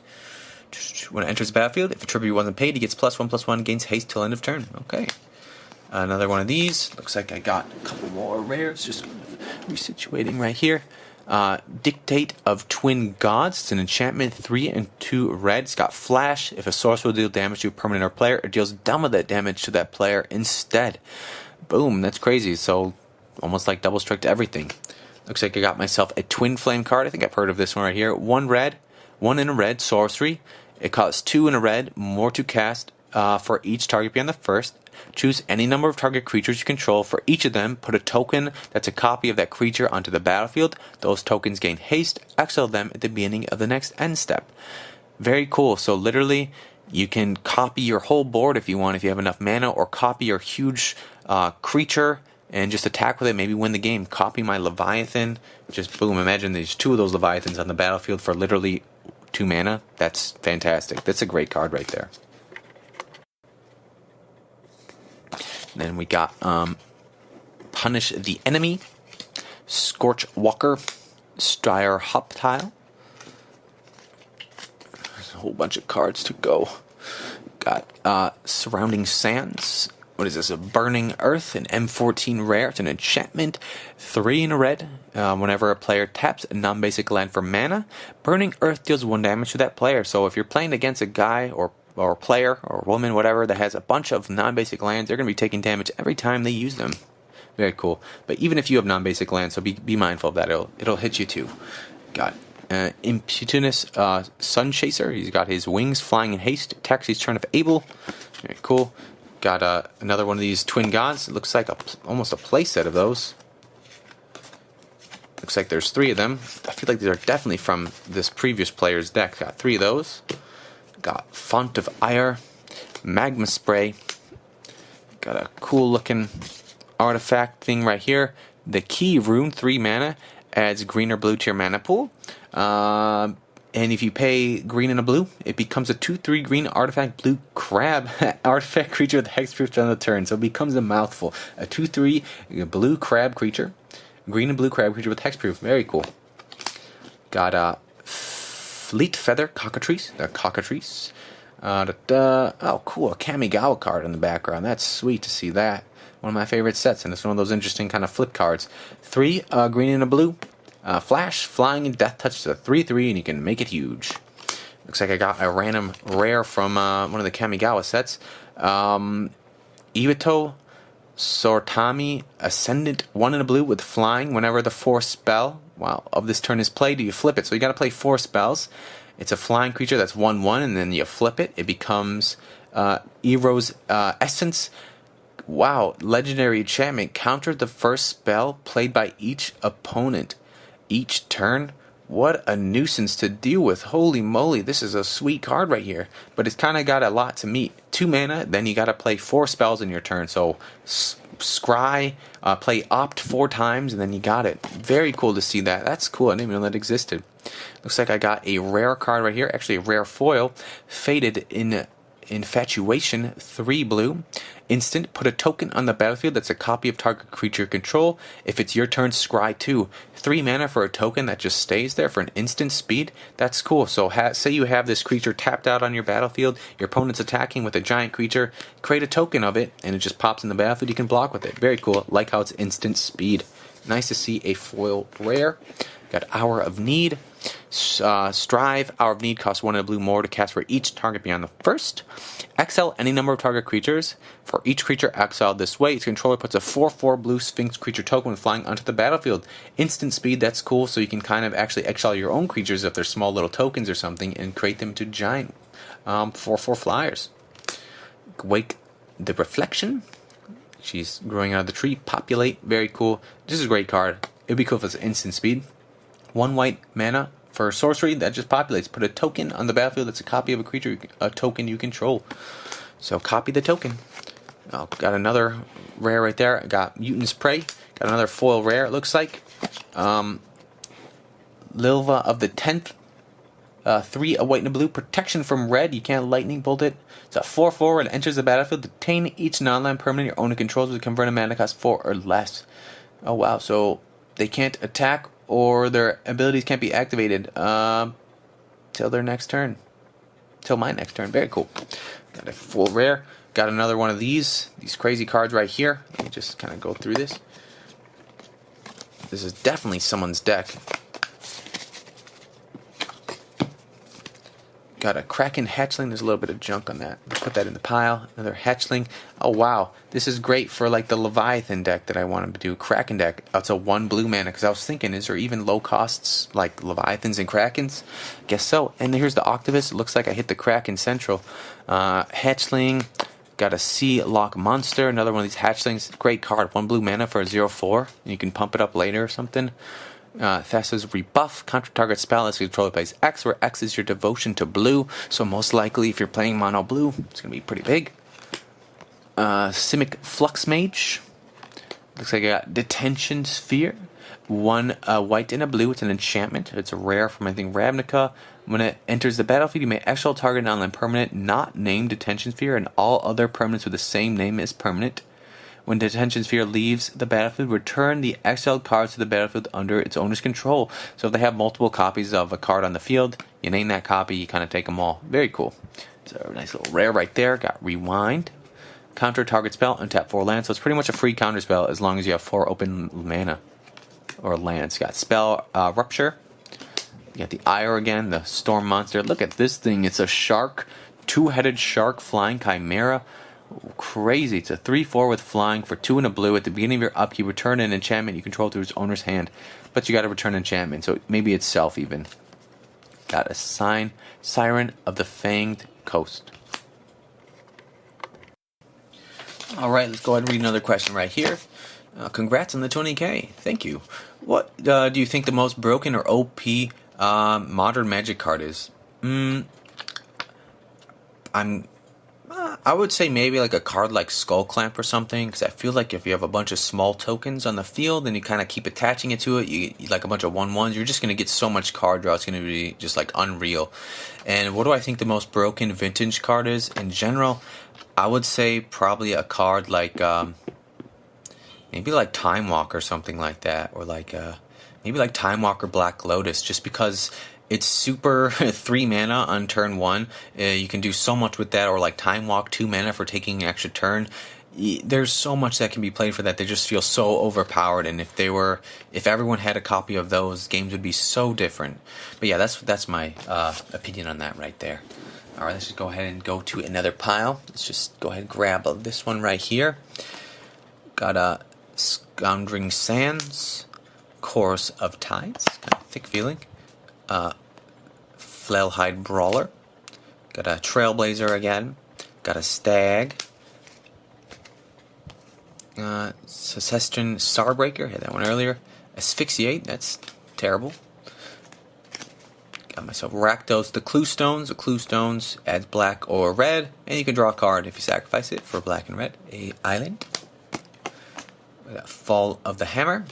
When it enters the battlefield, if a tribute wasn't paid, he gets +1/+1, gains haste till end of turn. Okay. Another one of these. Looks like I got a couple more rares. Just resituating right here. Dictate of Twin Gods. It's an enchantment, 3 and 2 red. It's got flash. If a sorcerer will deal damage to a permanent or player, it deals double that damage to that player instead. Boom, that's crazy. So almost like double strike to everything. Looks like I got myself a Twin Flame card. I think I've heard of this one right here. 1 red, 1 in a red, sorcery. It costs 2 in a red, more to cast for each target beyond the first. Choose any number of target creatures you control. For each of them, put a token that's a copy of that creature onto the battlefield. Those tokens gain haste. Exile them at the beginning of the next end step. Very cool. So literally, you can copy your whole board if you want, if you have enough mana, or copy your huge creature and just attack with it, maybe win the game. Copy my Leviathan. Just boom. Imagine there's 2 of those Leviathans on the battlefield for literally 2 mana. That's fantastic. That's a great card right there. Then we got Punish the Enemy, Scorch Walker, Strier Hoptile. There's a whole bunch of cards to go. Got Surrounding Sands. What is this? A Burning Earth, an M14 rare. It's an enchantment, 3 in a red. Whenever a player taps a non-basic land for mana, Burning Earth deals 1 damage to that player. So if you're playing against a guy or player or woman, whatever, that has a bunch of non-basic lands, they're going to be taking damage every time they use them. Very cool. But even if you have non-basic lands, so be mindful of that. It'll hit you too. Got Impudence Sun Chaser. He's got his wings, flying in haste. Attacks each turn if able. Very cool. Got another one of these Twin Gods. It looks like almost a play set of those. Looks like there's 3 of them. I feel like these are definitely from this previous player's deck. Got 3 of those. Got Font of Ire, Magma Spray. Got a cool looking artifact thing right here. The Key Rune, 3 mana, adds green or blue to your mana pool. And if you pay green and a blue, it becomes a 2/3 green artifact blue crab artifact creature with hexproof on the turn. So it becomes a mouthful. A 2/3 blue crab creature, green and blue crab creature with hexproof. Very cool. Got Fleet Feather Cockatrice. The Cockatrice. Oh, cool. A Kamigawa card in the background. That's sweet to see that. One of my favorite sets, and it's one of those interesting kind of flip cards. 3 green and a blue. Flash, flying, and death touch to 3/3, and you can make it huge. Looks like I got a random rare from one of the Kamigawa sets. Iwito Sortami Ascendant, 1 in a blue with flying. Whenever the 4th spell of this turn is played, you flip it. So you got to play 4 spells. It's a flying creature that's 1/1, and then you flip it. It becomes Ero's Essence. Wow, legendary enchantment. Counter the first spell played by each opponent each turn. What a nuisance to deal with. Holy moly, this is a sweet card right here. But it's kind of got a lot to meet. 2 mana, then you got to play 4 spells in your turn. So scry, play Opt 4 times, and then you got it. Very cool to see that. That's cool. I didn't even know that existed. Looks like I got a rare card right here. Actually, a rare foil. Faded in Infatuation, 3 blue. Instant, put a token on the battlefield that's a copy of target creature control. If it's your turn, scry 2. 3 mana for a token that just stays there for an instant speed. That's cool. So say you have this creature tapped out on your battlefield, your opponent's attacking with a giant creature, create a token of it, and it just pops in the battlefield. You can block with it. Very cool. Like how it's instant speed. Nice to see a foil rare. Got Hour of Need. Strive. Hour of Need costs 1 and a blue more to cast for each target beyond the first. Exile any number of target creatures. For each creature exiled this way, its controller puts a 4/4 blue Sphinx creature token flying onto the battlefield. Instant speed, that's cool, so you can kind of actually exile your own creatures if they're small little tokens or something and create them into giant 4/4 flyers. Wake the Reflection. She's growing out of the tree. Populate, very cool. This is a great card. It'd be cool if it's instant speed. 1 white mana for sorcery that just populates. Put a token on the battlefield that's a copy of a creature, a token you control. So copy the token. Oh, got another rare right there. I got Mutant's Prey. Got another foil rare, it looks like. Lilva of the 10th. 3, a white and a blue. Protection from red. You can't lightning bolt it. It's a 4/4. It enters the battlefield. Detain each non-land permanent your opponent controls with converted mana cost 4 or less. Oh wow, so they can't attack or their abilities can't be activated till their next turn. Till my next turn. Very cool. Got a full rare. Got another one of these crazy cards right here. Let me just kind of go through this. This is definitely someone's deck. Got a Kraken Hatchling. There's a little bit of junk on that. Let's put that in the pile. Another Hatchling. Oh wow, this is great for like the Leviathan deck that I want to do. Kraken deck. It's a 1 blue mana. Because I was thinking, is there even low costs like Leviathans and Krakens? Guess so. And here's the Octopus. It looks like I hit the Kraken Central. Hatchling. Got a Sea Lock Monster. Another one of these Hatchlings. Great card. 1 blue mana for a 0/4. You can pump it up later or something. Thassa's Rebuff. Contra target spell as controller plays X, where X is your devotion to blue. So most likely, if you're playing mono blue, it's going to be pretty big. Simic Flux Mage. Looks like I got Detention Sphere. 1 white and a blue. It's an enchantment. It's a rare from, I think, Ravnica. When it enters the battlefield, you may exile target non-land permanent not named Detention Sphere and all other permanents with the same name as permanent. When Detention Sphere leaves the battlefield, return the exiled cards to the battlefield under its owner's control. So if they have multiple copies of a card on the field, you name that copy, you kind of take them all. Very cool. So a nice little rare right there. Got Rewind. Counter target spell, untap 4 lands. So it's pretty much a free counter spell as long as you have 4 open mana or lands. Got Spell Rupture. You got the Ire again, the Storm Monster. Look at this thing. It's a shark, 2-headed shark flying chimera. Crazy. It's a 3/4 with flying for 2 and a blue. At the beginning of your upkeep, return an enchantment you control to its owner's hand. But you got to return enchantment, so maybe itself even. Got a Siren of the Fanged Coast. Alright, let's go ahead and read another question right here. Congrats on the 20k. Thank you. What do you think the most broken or OP modern Magic card is? I would say maybe like a card like Skull Clamp or something, because I feel like if you have a bunch of small tokens on the field and you kind of keep attaching it to it, you like a bunch of 1/1s, you're just going to get so much card draw, it's going to be just like unreal. And what do I think the most broken vintage card is in general? I would say probably a card like maybe like Time Walk or something like that, or like maybe like Time Walk or Black Lotus, just because it's super 3 mana on turn 1. You can do so much with that, or like Time Walk 2 mana for taking an extra turn. There's so much that can be played for that. They just feel so overpowered, and if everyone had a copy of those, games would be so different. But yeah, that's my opinion on that right there. All right, let's just go ahead and go to another pile. Let's just go ahead and grab this one right here. Got a Scoundrelling Sands, Chorus of Tides, kind of thick feeling. Flailhide Brawler. Got a Trailblazer again. Got a Stag. Secession Starbreaker. Had that one earlier. Asphyxiate. That's terrible. Got myself Rakdos the Clue Stones. The Clue Stones adds black or red, and you can draw a card if you sacrifice it for black and red. A island. We got Fall of the Hammer.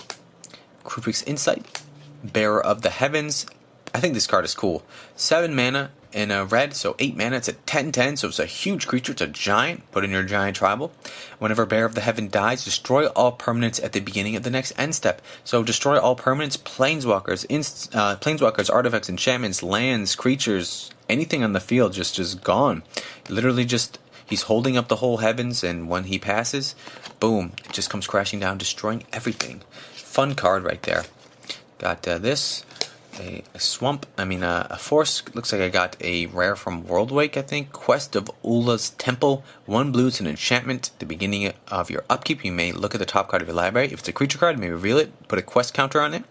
Krupik's Insight. Bearer of the Heavens. I think this card is cool. 7 mana in a red, so 8 mana. It's a 10/10, so it's a huge creature. It's a giant. Put in your giant tribal. Whenever Bearer of the Heaven dies, destroy all permanents at the beginning of the next end step. So destroy all permanents, planeswalkers, artifacts, enchantments, lands, creatures, anything on the field just gone. Literally just, he's holding up the whole heavens, and when he passes, boom, it just comes crashing down, destroying everything. Fun card right there. Got this. A force. Looks like I got a rare from Worldwake, I think. Quest of Ula's Temple. 1 blue, it's an enchantment. At the beginning of your upkeep, you may look at the top card of your library. If it's a creature card, you may reveal it, put a quest counter on it.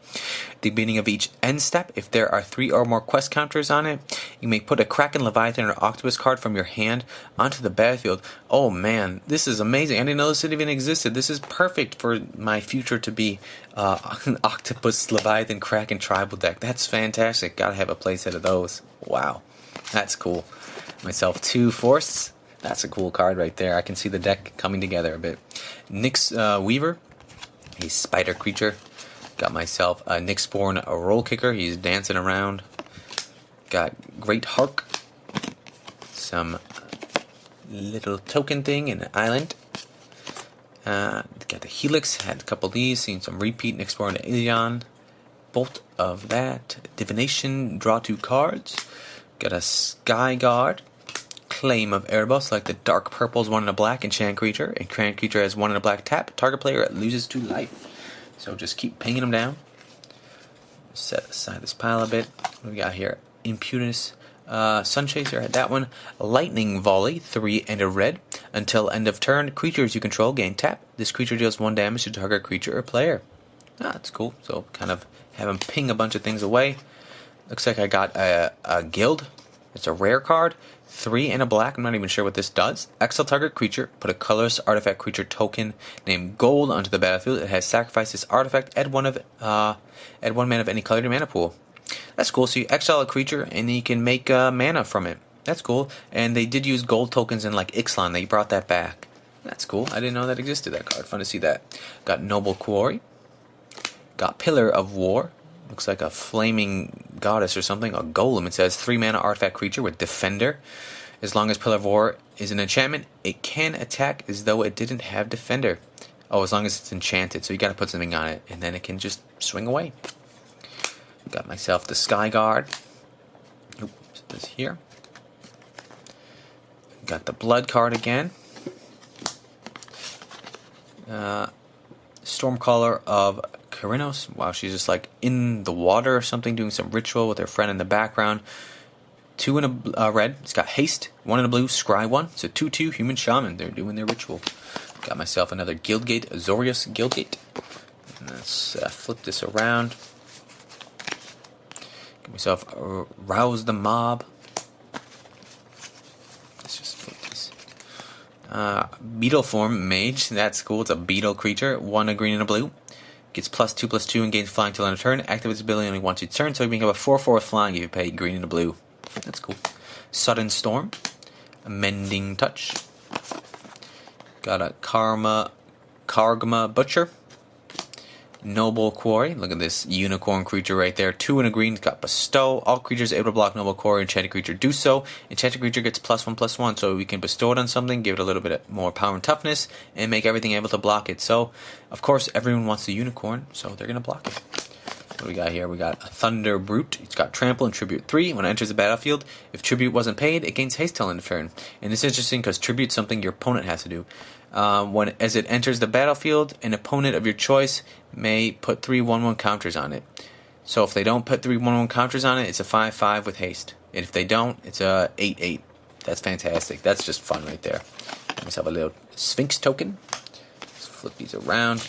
At the beginning of each end step, if there are 3 or more quest counters on it, you may put a Kraken, Leviathan, or Octopus card from your hand onto the battlefield. Oh man, this is amazing. I didn't know this even existed. This is perfect for my future to be an Octopus, Leviathan, Kraken tribal deck. That's fantastic. Gotta have a playset of those. Wow, that's cool. Myself 2 Force. That's a cool card right there. I can see the deck coming together a bit. Nyx Weaver, a spider creature. Got myself a Nyxborn a Roll Kicker. He's dancing around. Got Great Hark. Some little token thing in an island. Got the Helix. Had a couple of these. Seen some repeat Nyxborn Ilion. Bolt of that. Divination. Draw 2 cards. Got a Sky Guard. Claim of Erebos, like the dark purples, 1 and a black enchant creature. Enchant creature has 1 and a black tap. Target player loses 2 life. So just keep pinging them down. Set aside this pile a bit. What do we got here? Impudence. Sunchaser had that one. Lightning Volley, 3 and a red. Until end of turn, creatures you control gain tap. This creature deals 1 damage to target creature or player. That's cool. So kind of have him ping a bunch of things away. Looks like I got a guild. It's a rare card. 3 and a black. I'm not even sure what this does. Exile target creature. Put a colorless artifact creature token named Gold onto the battlefield. It has sacrificed this artifact. Add 1 mana of any color to your mana pool. That's cool. So you exile a creature and you can make mana from it. That's cool. And they did use gold tokens in like Ixalan. They brought that back. That's cool. I didn't know that existed, that card. Fun to see that. Got Noble Quarry. Got Pillar of War. Looks like a flaming goddess or something. A golem. It says 3 mana artifact creature with Defender. As long as Pillar of War is an enchantment, it can attack as though it didn't have Defender. Oh, as long as it's enchanted. So you got to put something on it, and then it can just swing away. Got myself the Sky Guard. Oops, this here. Got the Blood card again. Stormcaller of Karinos. Wow, she's just like in the water or something, doing some ritual with her friend in the background. 2 and a red. It's got haste. 1 and a blue. Scry 1. It's a 2/2 human shaman. They're doing their ritual. Got myself another Guildgate. Azorius Guildgate. And let's flip this around. Get myself Rouse the Mob. Let's just flip this. Beetle form Mage. That's cool. It's a beetle creature. 1 a green and a blue. Gets +2/+2 and gains flying till end of turn. Activates ability only once each turn, so you can have a 4/4 with flying if you pay green and a blue. That's cool. Sudden Storm. Mending Touch. Got a Kargma Butcher. Noble Quarry. Look at this unicorn creature right there. 2 and a green. Got Bestow. All creatures able to block Noble Quarry. Enchanted creature do so. Enchanted creature gets +1/+1, so we can bestow it on something, give it a little bit more power and toughness, and make everything able to block it. So, of course, everyone wants the unicorn, so they're going to block it. What do we got here? We got a Thunder Brute. It's got Trample and Tribute 3. When it enters the battlefield, if Tribute wasn't paid, it gains haste till end of turn. And this is interesting because Tribute's something your opponent has to do. As it enters the battlefield, an opponent of your choice may put 3 1/1 counters on it. So if they don't put 3 1/1 counters on it, it's a 5/5 with haste. And if they don't, it's a 8/8. That's fantastic. That's just fun right there. Let me have a little Sphinx token. Let's flip these around.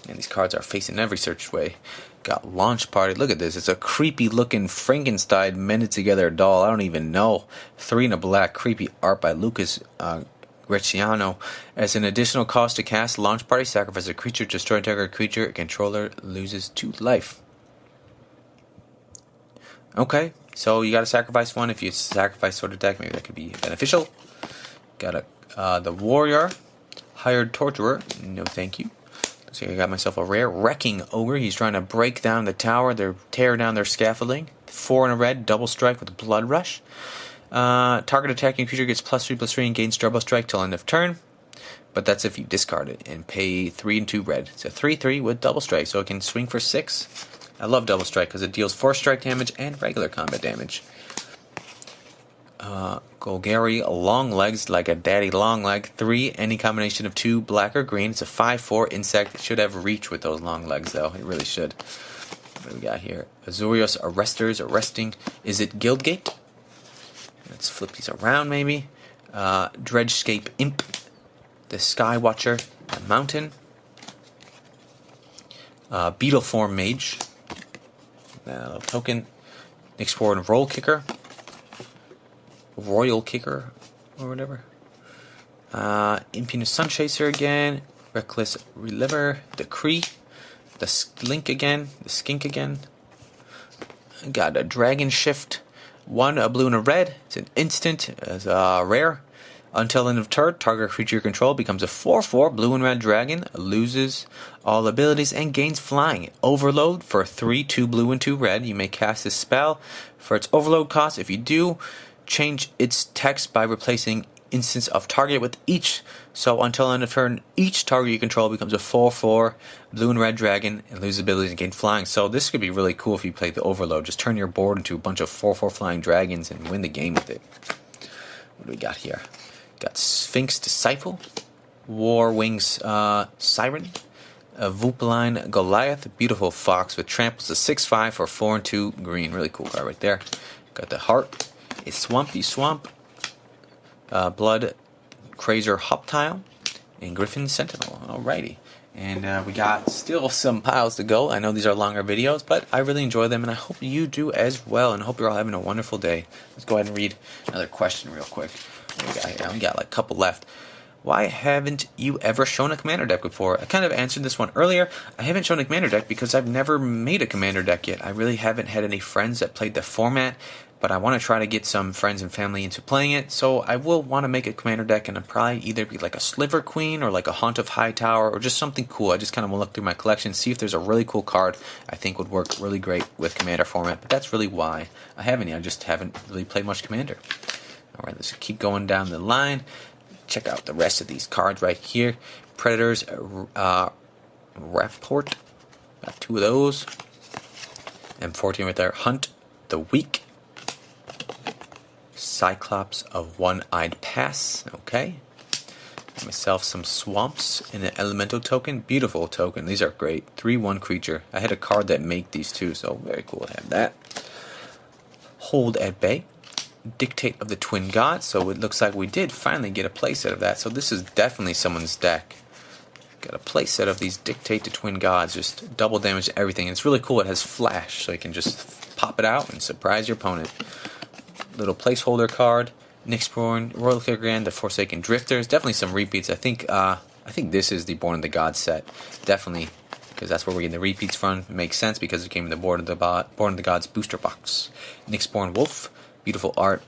And these cards are facing every search way. Got Launch Party. Look at this. It's a creepy looking Frankenstein mended together doll. I don't even know. 3 and a black. Creepy art by Lucas Greciano. As an additional cost to cast Launch Party, sacrifice a creature, destroy target creature, a controller loses 2 life. Okay, so you gotta sacrifice 1. If you sacrifice Sword of Deck, maybe that could be beneficial. Got the Warrior. Hired Torturer. No thank you. So I got myself a rare Wrecking Ogre. He's trying to break down the tower. They're tear down their scaffolding. 4 and a red, double strike with Blood Rush. Target attacking creature gets +3/+3 and gains double strike till end of turn. But that's if you discard it and pay 3 and 2 red. It's a 3/3 with double strike, so it can swing for 6. I love double strike because it deals 4 strike damage and regular combat damage. Golgari Long Legs, like a daddy long leg. 3, any combination of 2, black or green. It's a 5/4 insect. It should have reach with those long legs, though. It really should. What do we got here? Azorius Arresters, arresting. Is it Guildgate? Let's flip these around, maybe. Dredgescape Imp. The Sky Watcher. The Mountain. Beetle Form Mage. Little token. Nyxborn Roll Kicker. Royal Kicker, or whatever. Impudent Sunchaser again. Reckless Reliver. Decree. The Skink again. Got a Dragon Shift. 1 a blue and a red. It's an instant, it's rare. Until end of turn, target creature you control becomes a 4/4 blue and red dragon, loses all abilities, and gains flying. Overload for 3/2 blue and 2 red. You may cast this spell for its overload cost. If you do, change its text by replacing instance of target with each. So until end of turn, each target you control becomes a 4/4 blue and red dragon and loses abilities and gain flying. So this could be really cool if you play the overload. Just turn your board into a bunch of 4/4 flying dragons and win the game with it. What do we got here? Got Sphinx Disciple, War Wings Siren, a Vupaline Goliath, beautiful fox with tramples, a 6/5 for 4 and 2 green. Really cool card right there. Got the Heart, a Swampy Swamp, Blood Crazer Hoptile, and Griffin Sentinel. Alrighty. And we got still some piles to go. I know these are longer videos, but I really enjoy them, and I hope you do as well, and I hope you're all having a wonderful day. Let's go ahead and read another question real quick. We got like a couple left. Why haven't you ever shown a commander deck before? I kind of answered this one earlier. I haven't shown a commander deck because I've never made a commander deck yet. I really haven't had any friends that played the format, but I want to try to get some friends and family into playing it, so I will want to make a commander deck, and it'll probably either be like a Sliver Queen or like a Haunt of Hightower or just something cool. I just kind of want to look through my collection, see if there's a really cool card I think would work really great with commander format, but that's really why I haven't yet. I just haven't really played much commander. Alright, let's keep going down the line. Check out the rest of these cards right here. Predators, Rapport. Got 2 of those. M14 right there. Hunt the Weak. Cyclops of One-Eyed Pass. Okay. Got myself some Swamps and an Elemental token. Beautiful token. These are great. 3/1 creature. I had a card that made these too, so very cool to have that. Hold at Bay. Dictate of the Twin Gods. So it looks like we did finally get a playset of that. So this is definitely someone's deck. Got a playset of these Dictate to Twin Gods. Just double damage to everything. It's really cool. It has flash, so you can just pop it out and surprise your opponent. Little placeholder card. Nyxborn, Royal Kigran, the Forsaken Drifters. Definitely some repeats. I think this is the Born of the Gods set. Definitely, because that's where we're getting the repeats from. It makes sense because it came in the Born of the Gods booster box. Nyxborn Wolf. Beautiful art.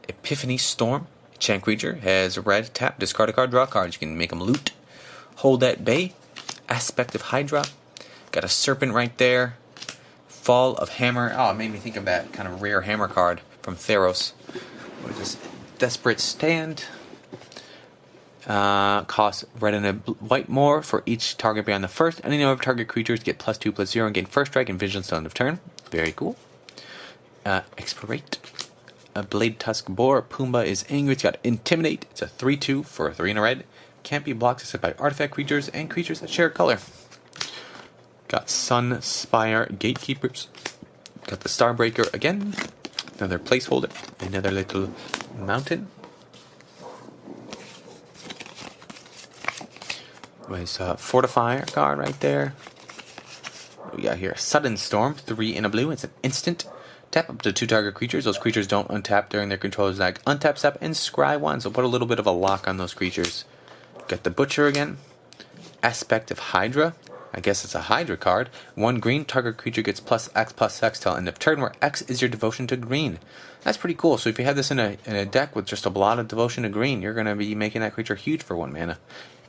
Epiphany Storm. Enchant creature. Has red. Tap. Discard a card. Draw a card. You can make them loot. Hold at Bay. Aspect of Hydra. Got a Serpent right there. Fall of Hammer. Oh, it made me think of that kind of rare hammer card from Theros. What is this? Desperate Stand. Costs red and a white more for each target beyond the first. Any number of target creatures get +2/+0 and gain first strike and vigilance till end of turn. Very cool. Expirate. A Blade Tusk Boar. Pumbaa is angry. It's got Intimidate. It's a 3/2 for a 3 and a red. Can't be blocked except by artifact creatures and creatures that share color. Got Sun Spire Gatekeepers. Got the Starbreaker again. Another placeholder. Another little mountain. There's a Fortifier card right there. What we got here? Sudden Storm. 3 in a blue. It's an instant. Tap up to 2 target creatures. Those creatures don't untap during their controller's act. Untap, step, and scry 1. So put a little bit of a lock on those creatures. Got the Butcher again. Aspect of Hydra. I guess it's a Hydra card. 1 green. Target creature gets +X till end of turn, where X is your devotion to green. That's pretty cool. So if you have this in a deck with just a lot of devotion to green, you're going to be making that creature huge for 1 mana.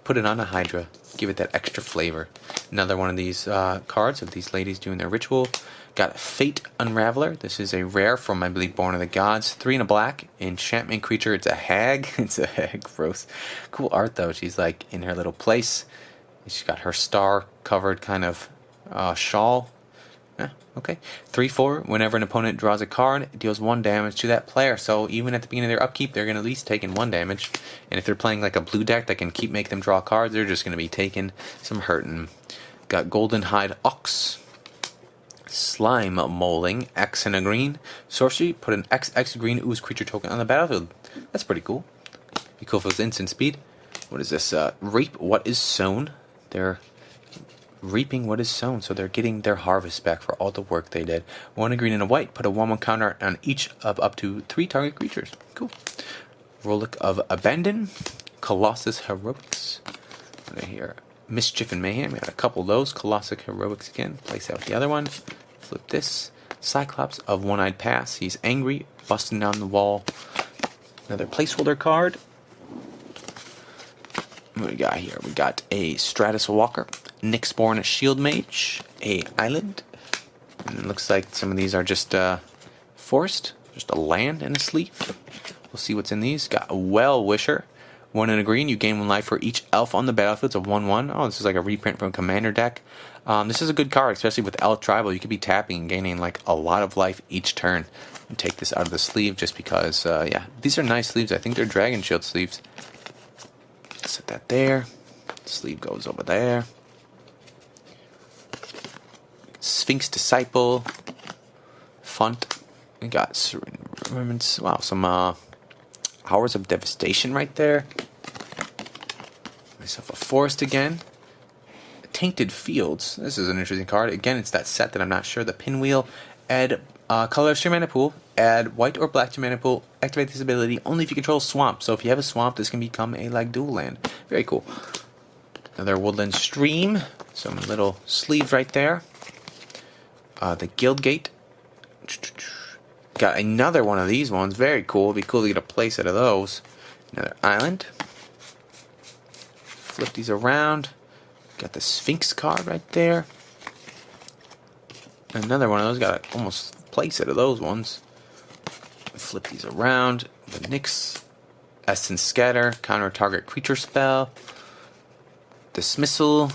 Put it on a Hydra. Give it that extra flavor. Another one of these cards of these ladies doing their ritual. Got Fate Unraveler. This is a rare from, I believe, Born of the Gods. 3 in a black. Enchantment creature. It's a hag. It's a hag. Gross. Cool art, though. She's like in her little place. She's got her star-covered kind of shawl. Okay. 3/4. Whenever an opponent draws a card, it deals 1 damage to that player. So even at the beginning of their upkeep, they're going to at least take in 1 damage. And if they're playing like a blue deck that can keep making them draw cards, they're just going to be taking some hurting. Got Golden Hide Ox. Slime Molding. X and a green. Sorcery. Put an XX green ooze creature token on the battlefield. That's pretty cool. Be cool if it was instant speed. What is this? Reap what is sown. They're reaping what is sown, so they're getting their harvest back for all the work they did. 1 green and a white. Put a 1/1 counter on each of up to 3 target creatures. Cool. Relic of Abandon. Colossus Heroics. Right here. Mischief and Mayhem. We got a couple of those. Colossus Heroics again. Place out the other one. Flip this. Cyclops of One-Eyed Pass. He's angry, busting down the wall. Another placeholder card. What do we got here? We got a Stratus Walker, Nyxborn Shield Mage, a Island, and it looks like some of these are just forest, just a land and a sleeve. We'll see what's in these. Got a Well Wisher, 1 and a green. You gain 1 life for each elf on the battlefield. It's a 1/1. Oh, this is like a reprint from Commander deck. This is a good card, especially with Elf Tribal. You could be tapping and gaining like a lot of life each turn. And take this out of the sleeve just because, yeah, these are nice sleeves. I think they're Dragon Shield sleeves. Set that there. Sleeve goes over there. Sphinx Disciple. Font. We got wow, some Hours of Devastation right there. Myself a Forest again. Tainted Fields. This is an interesting card. Again, it's that set that I'm not sure. The Pinwheel. Add colors to your mana pool. Add white or black to your mana pool. Activate this ability only if you control swamp. So if you have a swamp, this can become a like dual land. Very cool. Another Woodland Stream. Some little sleeves right there. The Guildgate. Got another one of these ones. Very cool. It'd be cool to get a playset of those. Another Island. Flip these around. Got the Sphinx card right there. Another one of those. Got a almost playset of those ones. Flip these around. The Nyx. Essence Scatter. Counter target creature spell. Dismissal.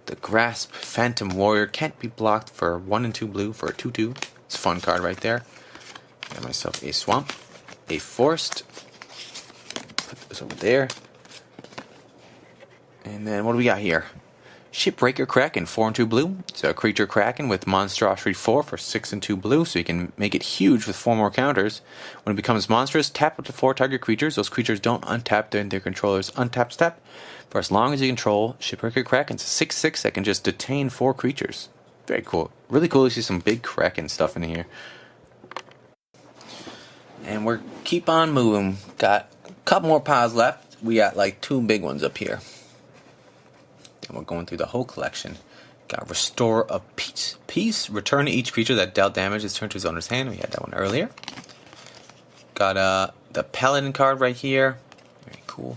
The Grasp. Phantom Warrior. Can't be blocked for 1 and 2 blue for a 2/2. It's a fun card right there. Got myself a Swamp. A Forest. Put this over there. And then what do we got here? Shipbreaker Kraken, 4 and 2 blue. It's a creature Kraken with Monstrosity 4 for 6 and 2 blue, so you can make it huge with 4 more counters. When it becomes monstrous, tap up to 4 target creatures. Those creatures don't untap their controller's untap step. For as long as you control Shipbreaker Kraken, it's a 6/6 that can just detain 4 creatures. Very cool. Really cool to see some big Kraken stuff in here. And we're keep on moving. Got a couple more piles left. We got like 2 big ones up here. And we're going through the whole collection. Got Restore of Peace. Return to each creature that dealt damage is turned to his owner's hand. We had that one earlier. Got the Paladin card right here. Very cool.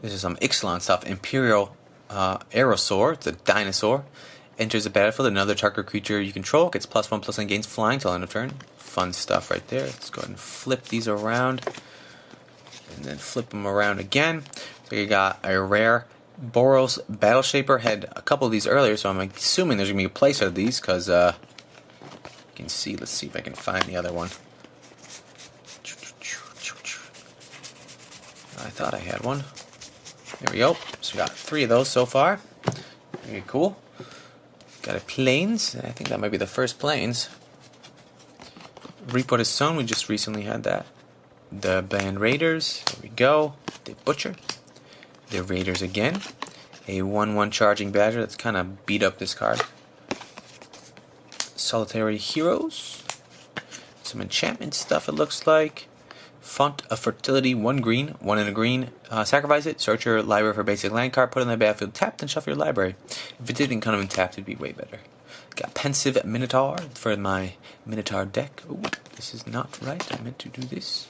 This is some Ixalan stuff. Imperial Aerosaur. It's a dinosaur. Enters the battlefield. Another target creature you control gets +1/+1 gains flying till end of turn. Fun stuff right there. Let's go ahead and flip these around. And then flip them around again. So you got a rare Boros Battle Shaper. Had a couple of these earlier, so I'm assuming there's going to be a playset of these because you can see. Let's see if I can find the other one. I thought I had one. There we go. So we got 3 of those so far. Very cool. Got a Plains. I think that might be the first Plains. Report is Sown. We just recently had that. The Band Raiders. There we go. The Butcher. The Raiders again. A 1/1 Charging Badger. That's kind of beat up this card. Solitary Heroes. Some enchantment stuff it looks like. Font of Fertility, 1 green, 1 and a green. Sacrifice it, search your library for a basic land card, put it on the battlefield, tapped, and shuffle your library. If it didn't come in tapped, it'd be way better. Got Pensive Minotaur for my Minotaur deck. Ooh, this is not right. I meant to do this.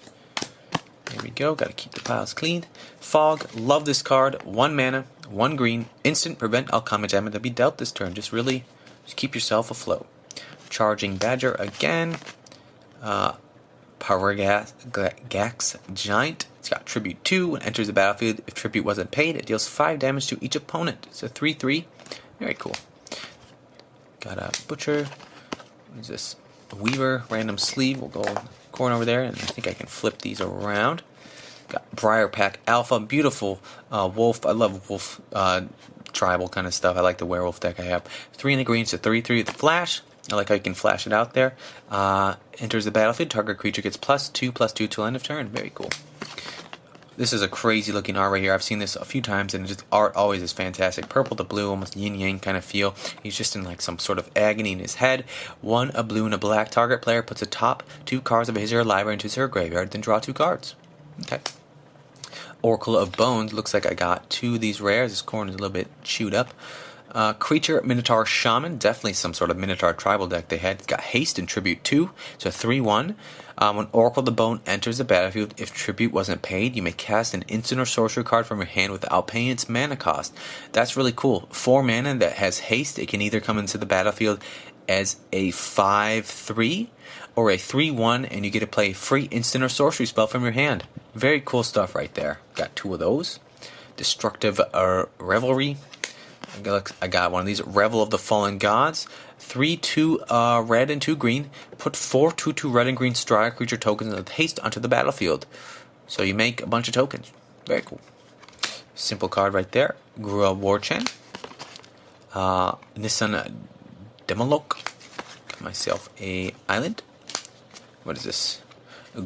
There we go. Got to keep the piles clean. Fog. Love this card. 1 mana, 1 green. Instant prevent all combat damage to be dealt this turn. Just keep yourself afloat. Charging Badger again. Gax Giant. It's got Tribute 2. When it enters the battlefield, if Tribute wasn't paid, it deals 5 damage to each opponent. It's a 3/3. Very cool. Got a Butcher. What is this? A Weaver. Random sleeve. We'll go corner over there, and I think I can flip these around. Got Briar Pack Alpha. Beautiful wolf. I love wolf tribal kind of stuff. I like the werewolf deck I have. 3 and a green. It's a 3/3 with the flash. I like how you can flash it out there. Enters the battlefield. Target creature gets +2/+2 till end of turn. Very cool. This is a crazy looking art right here. I've seen this a few times, and just art always is fantastic. Purple to blue, almost yin-yang kind of feel. He's just in like some sort of agony in his head. 1, a blue, and a black. Target player puts the top 2 cards of his or her library into her graveyard, then draw 2 cards. Okay. Oracle of Bones. Looks like I got 2 of these rares. This corner is a little bit chewed up. Creature, Minotaur, Shaman, definitely some sort of Minotaur tribal deck they had. It's got haste and tribute 2, so 3/1. When Oracle the Bone enters the battlefield, if tribute wasn't paid, you may cast an instant or sorcery card from your hand without paying its mana cost. That's really cool. 4 mana that has haste. It can either come into the battlefield as a 5/3 or a 3/1, and you get to play a free instant or sorcery spell from your hand. Very cool stuff right there. Got 2 of those. Destructive Revelry. I got one of these. Revel of the Fallen Gods. 3/2 red and 2 green. Put 4 2/2 red and green Strider creature tokens with haste onto the battlefield. So you make a bunch of tokens. Very cool. Simple card right there. Grua Warchen. Nissan Demolok. Got myself a island. What is this?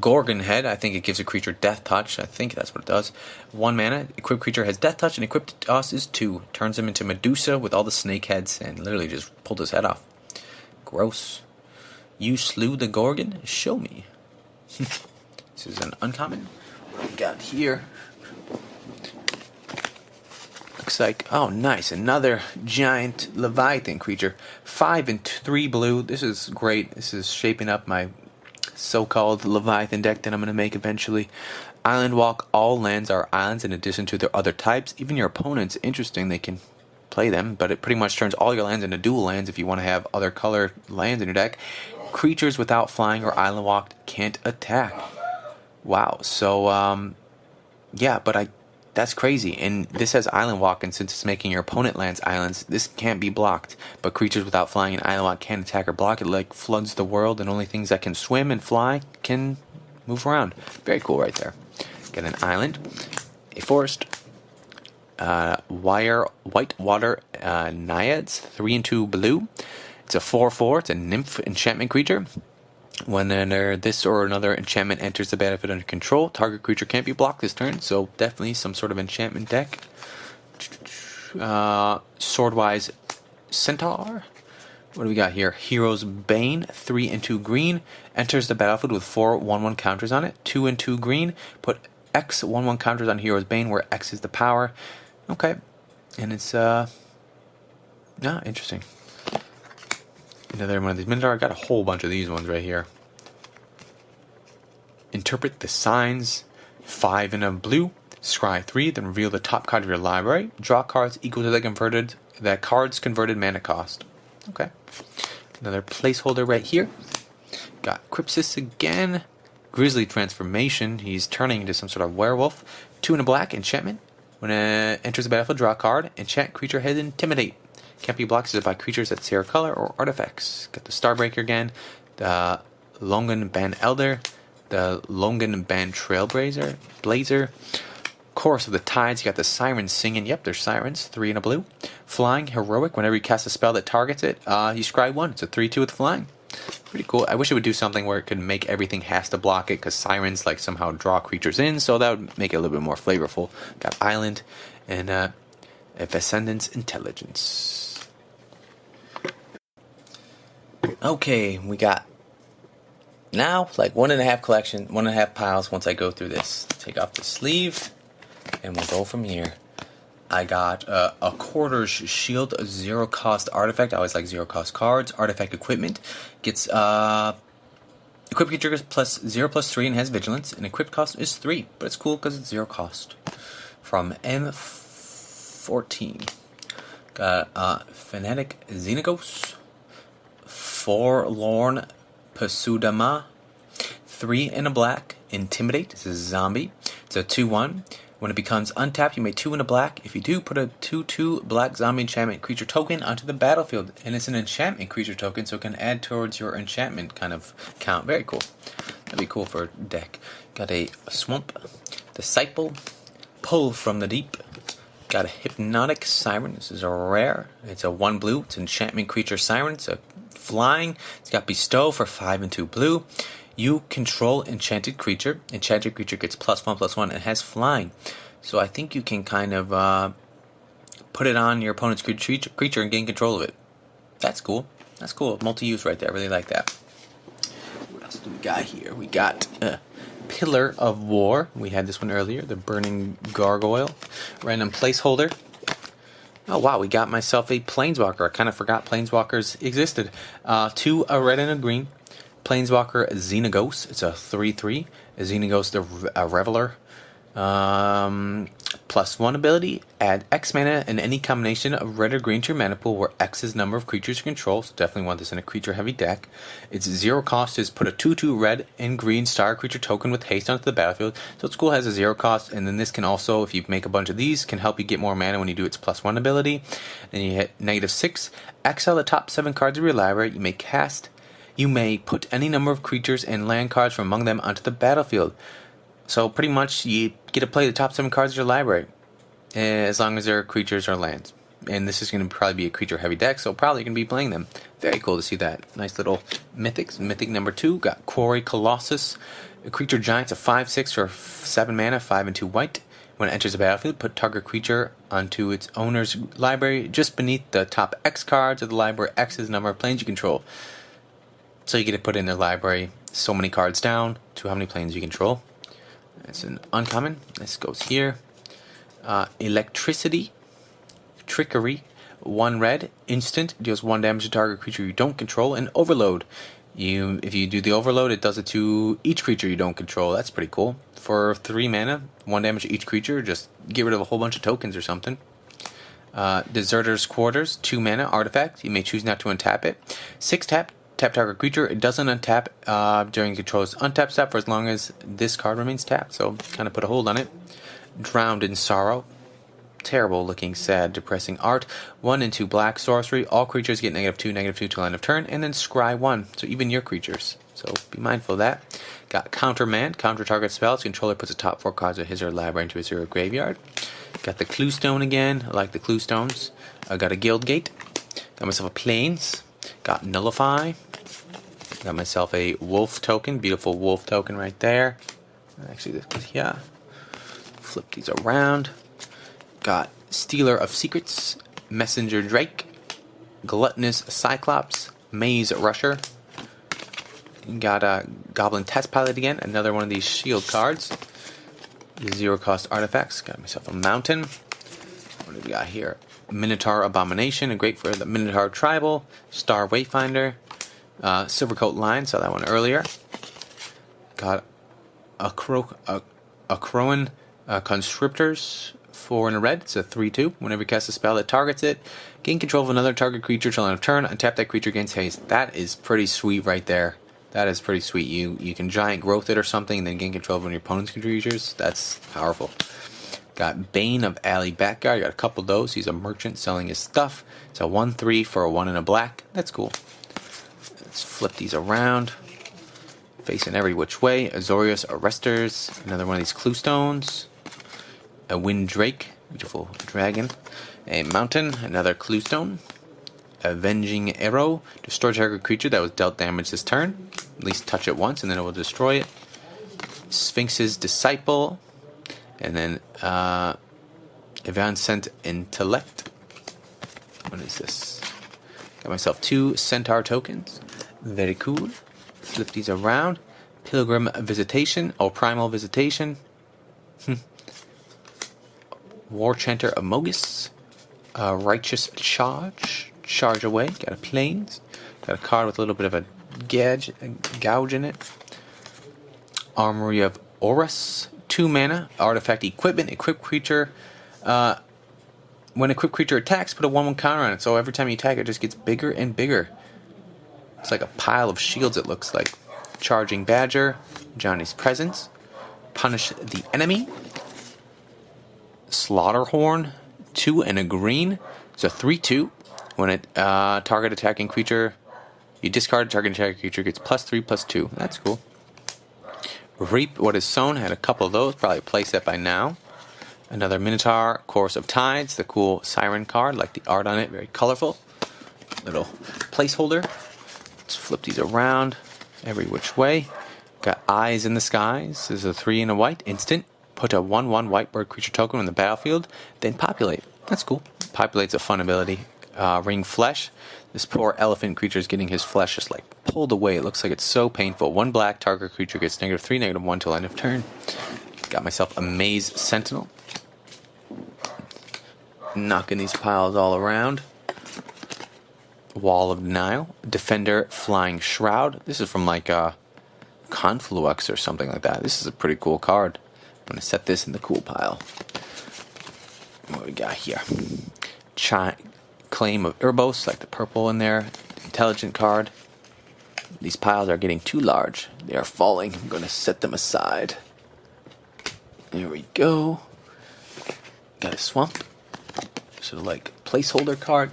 Gorgon Head. I think it gives a creature Death Touch. I think that's what it does. 1 mana. Equipped creature has Death Touch, and equipped to us is 2. Turns him into Medusa with all the snake heads, and literally just pulled his head off. Gross. You slew the Gorgon? Show me. This is an uncommon. What we got here? Looks like, oh nice, another giant Leviathan creature. 5 and 3 blue. This is great. This is shaping up my so-called Leviathan deck that I'm going to make eventually. Island Walk. All lands are islands in addition to their other types. Even your opponents, interesting, they can play them, but it pretty much turns all your lands into dual lands if you want to have other color lands in your deck. Creatures without flying or island walked can't attack. Wow. So yeah, but that's crazy. And this has island walk, and since it's making your opponent lands islands, this can't be blocked. But creatures without flying and island walk can't attack or block. It like floods the world, and only things that can swim and fly can move around. Very cool right there. Got an island, a forest, white water naiads, 3 and 2 blue. It's a 4/4. It's a nymph enchantment creature. When this or another enchantment enters the battlefield under control, target creature can't be blocked this turn, so definitely some sort of enchantment deck. Swordwise Centaur. What do we got here? Hero's Bane, 3 and 2 green. Enters the battlefield with 4 1/1 counters on it. 2 and 2 green. Put X 1/1 counters on Hero's Bane, where X is the power. Okay. And it's, interesting. Another one of these Minotaur. I got a whole bunch of these ones right here. Interpret the signs. 5 and a blue. Scry 3, then reveal the top card of your library. Draw cards equal to that card's converted mana cost. Okay. Another placeholder right here. Got Crypsis again. Grizzly Transformation. He's turning into some sort of werewolf. 2 and a black. Enchantment. When it enters the battlefield, draw a card. Enchant creature has Intimidate. Can't be blocked by creatures that share color or artifacts. Got the Starbreaker again, the Longan Band Elder, the Longan Band Blazer, Chorus of the Tides. You got the Sirens singing. Yep, there's sirens. 3 and a blue. Flying, heroic. Whenever you cast a spell that targets it, you scry 1. It's a 3/2 with flying. Pretty cool. I wish it would do something where it could make everything has to block it, because sirens like somehow draw creatures in, so that would make it a little bit more flavorful. Got Island and Ascendant's Intelligence. Okay, we got now like 1.5 piles once I go through this. Take off the sleeve and we'll go from here. I got a Quarter's Shield, a 0 cost artifact. I always like 0 cost cards. Artifact equipment gets equipped creature plus 0/+3 and has vigilance, and equipped cost is 3, but it's cool because it's 0 cost. From M14, got Fanatic Xenagos. Forlorn Pasudama, 3 and a black. Intimidate. This is a zombie. It's a 2/1. When it becomes untapped, you may 2 and a black. If you do, put a 2/2 black zombie enchantment creature token onto the battlefield. And it's an enchantment creature token, so it can add towards your enchantment kind of count. Very cool. That'd be cool for a deck. Got a Swamp, Disciple, Pull from the Deep. Got a Hypnotic Siren. This is a rare. It's a 1 blue. It's an enchantment creature siren. It's a flying. It's got Bestow for 5 and 2 blue. You control enchanted creature. Enchanted creature gets +1/+1 and has flying. So I think you can kind of put it on your opponent's creature and gain control of it. That's cool. That's cool. Multi-use right there. I really like that. What else do we got here? We got Pillar of War. We had this one earlier. The Burning Gargoyle. Random placeholder. Oh wow, we got myself a Planeswalker. I kind of forgot Planeswalkers existed. 2, a red and a green. Planeswalker Xenagos. It's a 3/3. Xenagos the Reveler. +1 ability. Add X mana in any combination of red or green to your mana pool where X is number of creatures you control. So definitely want this in a creature heavy deck. Its 0 cost is put a 2/2 red and green star creature token with haste onto the battlefield. So it's cool, it has a 0 cost, and then this can also, if you make a bunch of these, can help you get more mana when you do its +1 ability. Then you hit -6. Exile the top 7 cards of your library. You may put any number of creatures and land cards from among them onto the battlefield. So pretty much you get to play the top 7 cards of your library, as long as they're creatures or lands. And this is going to probably be a creature heavy deck, so probably going to be playing them. Very cool to see that. Nice little mythics. Mythic number 2, got Quarry Colossus. A creature giant's a 5/6 for 7 mana, 5 and 2 white. When it enters the battlefield, put target creature onto its owner's library just beneath the top X cards of the library. X is the number of planes you control. So you get to put in their library so many cards down to how many planes you control. It's an uncommon. This goes here. Electricity. Trickery. 1 red. Instant. Deals 1 damage to target creature you don't control. And Overload. If you do the Overload, it does it to each creature you don't control. That's pretty cool. For 3 mana, 1 damage to each creature. Just get rid of a whole bunch of tokens or something. Deserter's Quarters. 2 mana. Artifact. You may choose not to untap it. 6 tap. Tap target creature. It doesn't untap during control's untap step for as long as this card remains tapped. So kind of put a hold on it. Drowned in Sorrow. Terrible looking, sad, depressing art. 1 and 2 black sorcery. All creatures get -2/-2 till end of turn. And then scry 1. So even your creatures. So be mindful of that. Got Countermand. Counter target spells. Controller puts the top 4 cards of his or her library into his or her graveyard. Got the Cluestone again. I like the Cluestones. I got a Guildgate. Got myself a Plains. Got Nullify. Got myself a wolf token. Beautiful wolf token right there. Actually, this goes here. Flip these around. Got Stealer of Secrets. Messenger Drake. Gluttonous Cyclops. Maze Rusher. Got a Goblin Test Pilot again. Another one of these shield cards. 0 cost artifacts. Got myself a Mountain. What do we got here? Minotaur Abomination, and great for the Minotaur Tribal. Star Wayfinder. Silvercoat Line, saw that one earlier. Got a Crowan Conscriptors, 4 in a red. It's a 3/2. Whenever you cast a spell that targets it, gain control of another target creature till end of turn. Untap that creature against haste. That is pretty sweet right there. That is pretty sweet. You can giant growth it or something, and then gain control of one of your opponent's creatures. That's powerful. Got Bane of Alley Backguard. Got a couple of those. He's a merchant selling his stuff. It's a 1/3 for a 1 and a black. That's cool. Let's flip these around. Facing every which way. Azorius Arresters. Another one of these Cluestones. A Wind Drake. Beautiful dragon. A Mountain. Another Cluestone. Avenging Arrow. Destroy target creature that was dealt damage this turn. At least touch it once and then it will destroy it. Sphinx's Disciple. And then Evanescent Intellect. What is this? Got myself 2 Centaur tokens. Very cool. Flip these around. Pilgrim Visitation. Or Primal Visitation. War Chanter Amogus. Righteous Charge. Charge away. Got a Plains. Got a card with a little bit of a gouge in it. Armory of Horus. 2 mana, artifact equipment, equipped creature. When equipped creature attacks, put a 1/1 counter on it. So every time you attack, it just gets bigger and bigger. It's like a pile of shields, it looks like. Charging Badger, Johnny's Presence. Punish the enemy. Slaughterhorn, 2 and a green. It's a 3/2. When it target attacking creature, you discard a target attacking creature, gets +3/+2. That's cool. Reap What Is Sown, had a couple of those, probably play set by now. Another Minotaur, Chorus of Tides, the cool Siren card, like the art on it, very colorful. Little placeholder. Let's flip these around every which way. Got Eyes in the Skies, this is a 3 and a white, instant. Put a 1/1 white bird creature token on the battlefield, then populate. That's cool. Populate's a fun ability. Ring Flesh. This poor elephant creature is getting his flesh just like pulled away. It looks like it's so painful. 1 black, target creature gets -3, -1 till end of turn. Got myself a Maze Sentinel. knocking these piles all around. Wall of Denial. Defender Flying Shroud. This is from like Conflux or something like that. This is a pretty cool card. I'm going to set this in the cool pile. What we got here? Claim of Urbos, like the purple in there. Intelligent card. These piles are getting too large. They are falling. I'm going to set them aside. There we go. Got a Swamp. So like placeholder card.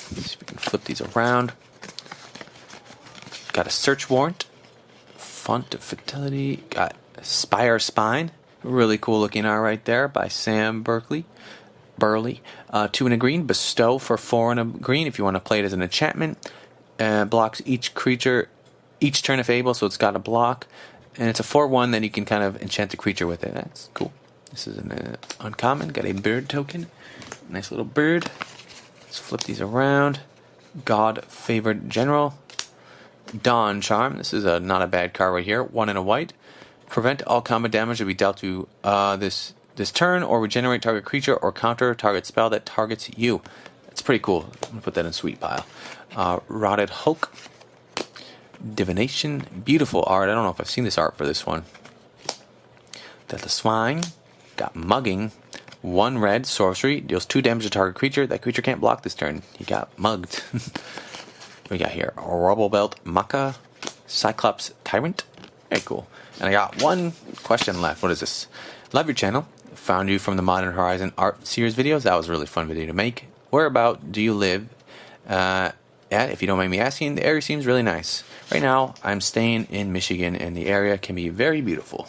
See if we can flip these around. Got a Search Warrant. Font of Fertility. Got Spire Spine. Really cool looking art right there by Sam Burley. 2 and a green. Bestow for 4 and a green if you want to play it as an enchantment. Blocks each creature each turn if able, so it's got a block. And it's a 4/1 that you can kind of enchant the creature with it. That's cool. This is an uncommon. Got a bird token. Nice little bird. Let's flip these around. God Favored General. Dawn Charm. This is not a bad card right here. 1 and a white. Prevent all combat damage to be dealt to this turn, or regenerate target creature or counter target spell that targets you. That's pretty cool. I'm going to put that in sweet pile. Rotted Hulk. Divination. Beautiful art. I don't know if I've seen this art for this one. Got the Swine. Got Mugging. 1 red. Sorcery. Deals 2 damage to target creature. That creature can't block this turn. He got mugged. What we got here? Rubble Belt Maca. Cyclops Tyrant. Very cool. And I got one question left. What is this? Love your channel. Found you from the Modern Horizon art series videos. That was a really fun video to make. Whereabout do you live? If you don't mind me asking, the area seems really nice. Right now, I'm staying in Michigan, and the area can be very beautiful.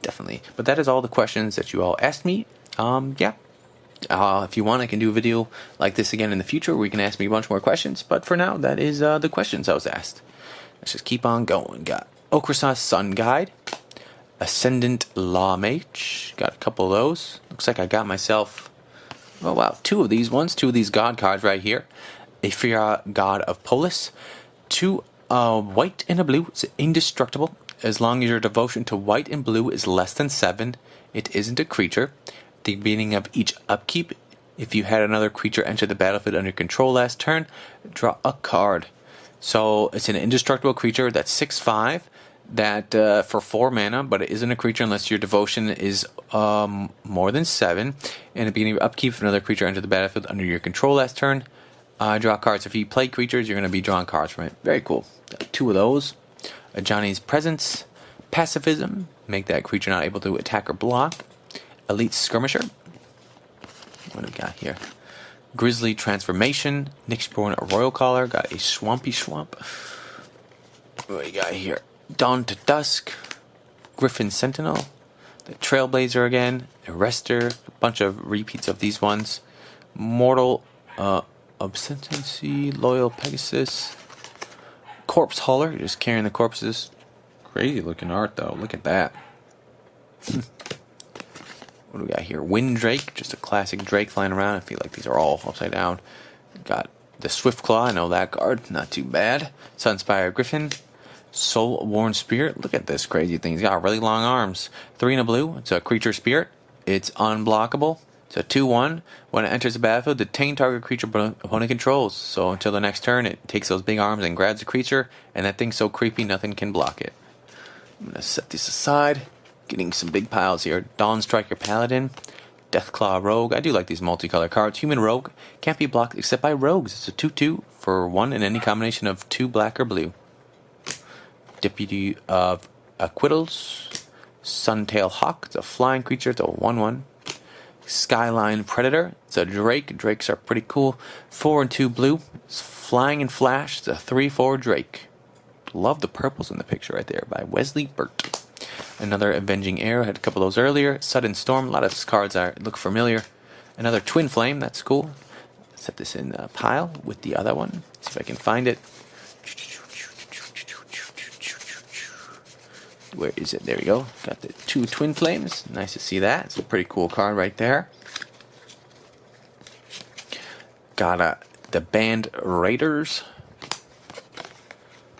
Definitely. But that is all the questions that you all asked me. If you want, I can do a video like this again in the future where you can ask me a bunch more questions. But for now, that is the questions I was asked. Let's just keep on going. Got Okrasa Sun Guide. Ascendant Law Mage. Got a couple of those. Looks like I got myself, oh wow, 2 of these ones. 2 of these god cards right here. Aphria God of Polis. 2 white and a blue. It's indestructible. As long as your devotion to white and blue is less than 7, it isn't a creature. At the beginning of each upkeep, if you had another creature enter the battlefield under control last turn, draw a card. So it's an indestructible creature that's 6/5. That for 4 mana, but it isn't a creature unless your devotion is more than 7. And at the beginning of upkeep, if another creature enters the battlefield under your control last turn, draw cards. If you play creatures, you're going to be drawing cards from it. Very cool. Got 2 of those. Johnny's Presence. Pacifism. Make that creature not able to attack or block. Elite Skirmisher. What do we got here? Grizzly Transformation. Nixborn Royal Collar. Got a Swampy Swamp. What do we got here? Dawn to Dusk, Griffin Sentinel, the Trailblazer again, Arrestor, a bunch of repeats of these ones, Mortal Obscentancy, Loyal Pegasus, Corpse Hauler, just carrying the corpses. Crazy looking art though, look at that. What do we got here? Wind Drake, just a classic Drake flying around. I feel like these are all upside down. Got the Swift Claw, I know that card, not too bad. Sunspire Griffin. Soul Worn Spirit. Look at this crazy thing. He's got really long arms. 3 and a blue. It's a creature spirit. It's unblockable. It's a 2/1. When it enters the battlefield, detain target creature opponent controls. So until the next turn, it takes those big arms and grabs the creature. And that thing's so creepy, nothing can block it. I'm going to set this aside. Getting some big piles here. Dawn Striker Paladin. Deathclaw Rogue. I do like these multicolor cards. Human Rogue. Can't be blocked except by rogues. It's a 2/2 for 1 in any combination of 2 black or blue. Deputy of Acquittals. Suntail Hawk. It's a flying creature. It's a 1/1. Skyline Predator. It's a Drake. Drakes are pretty cool. 4 and 2 blue. It's flying and flash. It's a 3/4 Drake. Love the purples in the picture right there by Wesley Burt. Another Avenging Arrow. Had a couple of those earlier. Sudden Storm. A lot of these cards look familiar. Another Twin Flame. That's cool. Set this in a pile with the other one. See if I can find it. Where is it? There we go. Got the 2 Twin Flames. Nice to see that. It's a pretty cool card right there. Got the Band Raiders.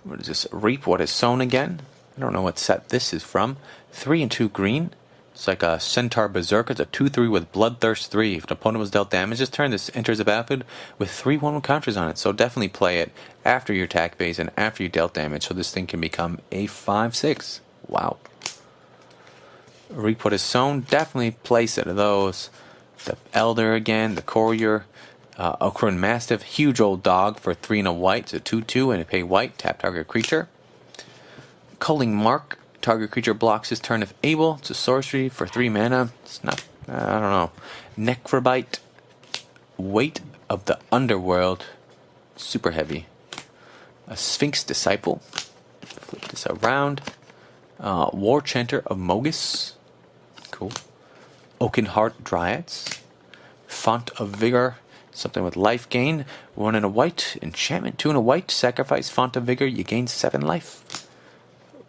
What is this? Reap what is sown again. I don't know what set this is from. 3 and 2 green. It's like a Centaur Berserker. It's a 2/3 with Bloodthirst 3. If an opponent was dealt damage this turn, this enters the battlefield with 3/1 counters on it. So definitely play it after your attack phase and after you dealt damage, so this thing can become a 5/6. Wow. Reap what is sown. Definitely play set of those. The Elder again, the Courier, Okrun Mastiff, huge old dog for 3 and a white. It's a 2/2 and a pay white. Tap target creature. Culling Mark. Target creature blocks his turn if able. It's a sorcery for 3 mana. It's not, I don't know. Necrobite. Weight of the Underworld. Super heavy. A Sphinx Disciple. Flip this around. War Chanter of Mogus. Cool. Oakenheart Dryads. Font of Vigor. Something with life gain. 1 and a white. Enchantment. 2 and a white. Sacrifice Font of Vigor. You gain 7 life.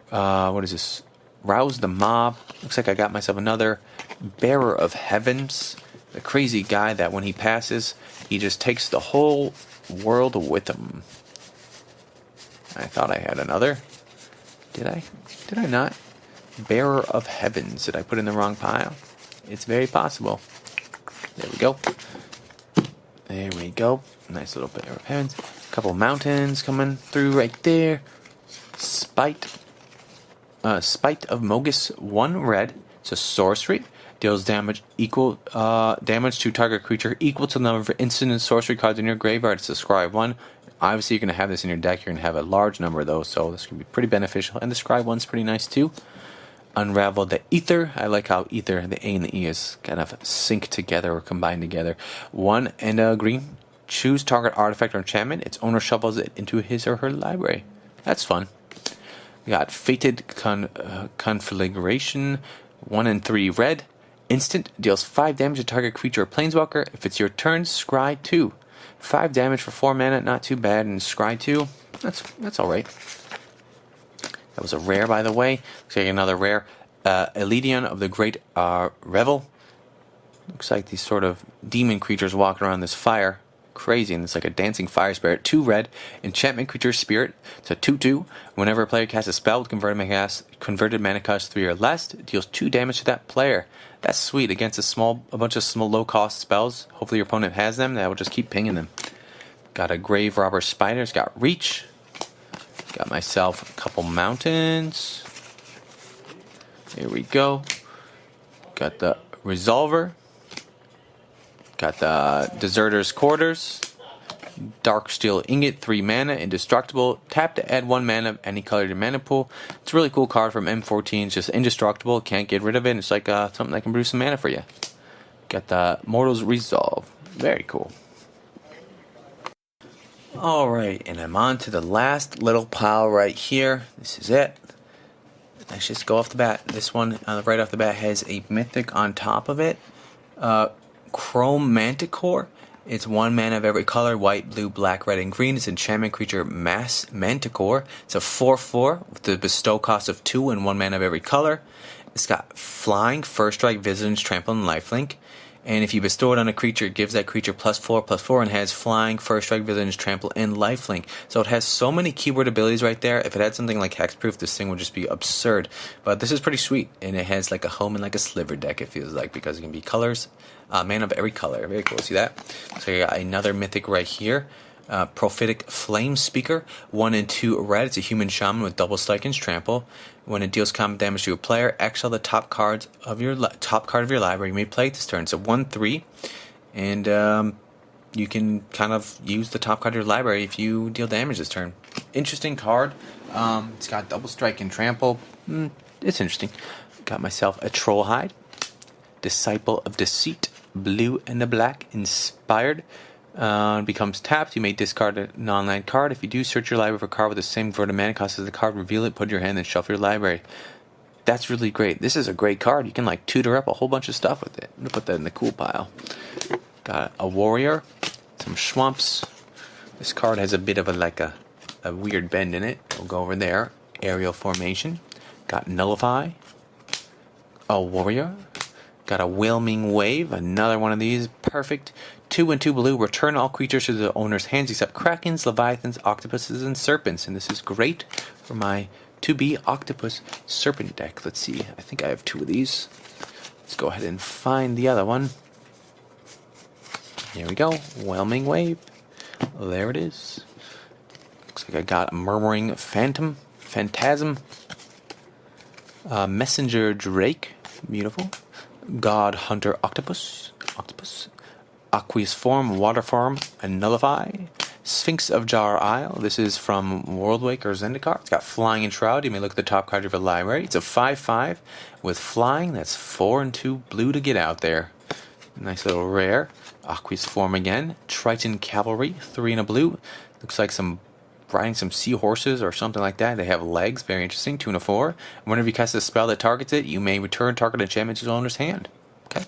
What is this? Rouse the Mob. Looks like I got myself another Bearer of Heavens. The crazy guy that when he passes, he just takes the whole world with him. I thought I had another. Did I? Did I not? Bearer of Heavens. Did I put in the wrong pile? It's very possible. There we go. There we go. Nice little Bearer of Heavens. A couple mountains coming through right there. Spite of Mogus, 1 red. It's a sorcery. Deals damage damage to target creature equal to the number of instant and sorcery cards in your graveyard. It's a Scribe 1. Obviously, you're going to have this in your deck. You're going to have a large number of those, so this can be pretty beneficial. And the Scribe 1's pretty nice too. Unravel the Ether. I like how Ether, the A and the E, is kind of sync together or combined together. 1 and a green. Choose target artifact or enchantment. Its owner shovels it into his or her library. That's fun. We got Fated Conflagration, 1 and 3 red. Instant, deals 5 damage to target creature or planeswalker. If it's your turn, scry 2. 5 damage for 4 mana, not too bad. And scry 2, that's alright. That was a rare, by the way. Looks like another rare. Eledion of the Great Revel. Looks like these sort of demon creatures walking around this fire. Crazy, and it's like a dancing fire spirit. 2 red. Enchantment creature spirit. It's a 2/2. Whenever a player casts a spell with converted mana cost 3 or less, it deals 2 damage to that player. That's sweet against a bunch of small low cost spells. Hopefully your opponent has them. That will just keep pinging them. Got a Grave Robber Spider. It's got reach. Got myself a couple mountains. Here we go. Got the Resolver. Got the Deserter's Quarters. Darksteel Ingot, 3 mana, indestructible. Tap to add 1 mana of any color to your mana pool. It's a really cool card from M14. It's just indestructible. Can't get rid of it. It's like something that can produce some mana for you. Got the Mortal's Resolve. Very cool. Alright, and I'm on to the last little pile right here. This is it. Let's just go off the bat. This one, right off the bat, has a mythic on top of it. Chrome Manticore. It's 1 mana of every color, white, blue, black, red, and green. It's enchantment creature Mass Manticore. It's a 4/4 with the bestow cost of 2 and 1 mana of every color. It's got flying, first strike, vigilance, trample, and lifelink. And if you bestow it on a creature, it gives that creature +4/+4 and has flying, first strike, vigilance, trample, and lifelink. So it has so many keyword abilities right there. If it had something like hexproof, this thing would just be absurd. But this is pretty sweet, and it has like a home in like a sliver deck, it feels like, because it can be colors. Man of every color. Very cool. See that? So I got another mythic right here. Prophetic Flame Speaker. 1 and 2 red. It's a human shaman with double strike and trample. When it deals combat damage to a player, exile the top card of your library. You may play it this turn. It's a 1/3, and you can kind of use the top card of your library if you deal damage this turn. Interesting card. It's got double strike and trample. It's interesting. Got myself a Trollhide. Disciple of Deceit. Blue and a black. Inspired. Becomes tapped. You may discard a non-land card. If you do, search your library for a card with the same converted mana cost as the card, reveal it, put it in your hand, and shuffle your library. That's really great. This is a great card. You can like tutor up a whole bunch of stuff with it. I'm going to put that in the cool pile. Got a Warrior. Some Swamps. This card has a bit of a weird bend in it. We'll go over there. Aerial Formation. Got Nullify. A Warrior. Got a Whelming Wave. Another one of these. Perfect. 2 and 2 blue. Return all creatures to the owner's hands except krakens, leviathans, octopuses, and serpents. And this is great for my 2B octopus serpent deck. Let's see. I think I have 2 of these. Let's go ahead and find the other one. Here we go. Whelming Wave. There it is. Looks like I got a Murmuring Phantasm. Messenger Drake. Beautiful. God Hunter Octopus. Aqueous Form, Water Form, and Nullify. Sphinx of Jar Isle. This is from Worldwake or Zendikar. It's got Flying and Shroud. You may look at the top card of your library. It's a 5/5 with Flying. That's 4 and 2 blue to get out there. Nice little rare. Aqueous Form again. Triton Cavalry, 3 and a blue. Looks like riding some seahorses or something like that. They have legs. Very interesting. 2 and a 4. And whenever you cast a spell that targets it, you may return target enchantment to its owner's hand. Okay.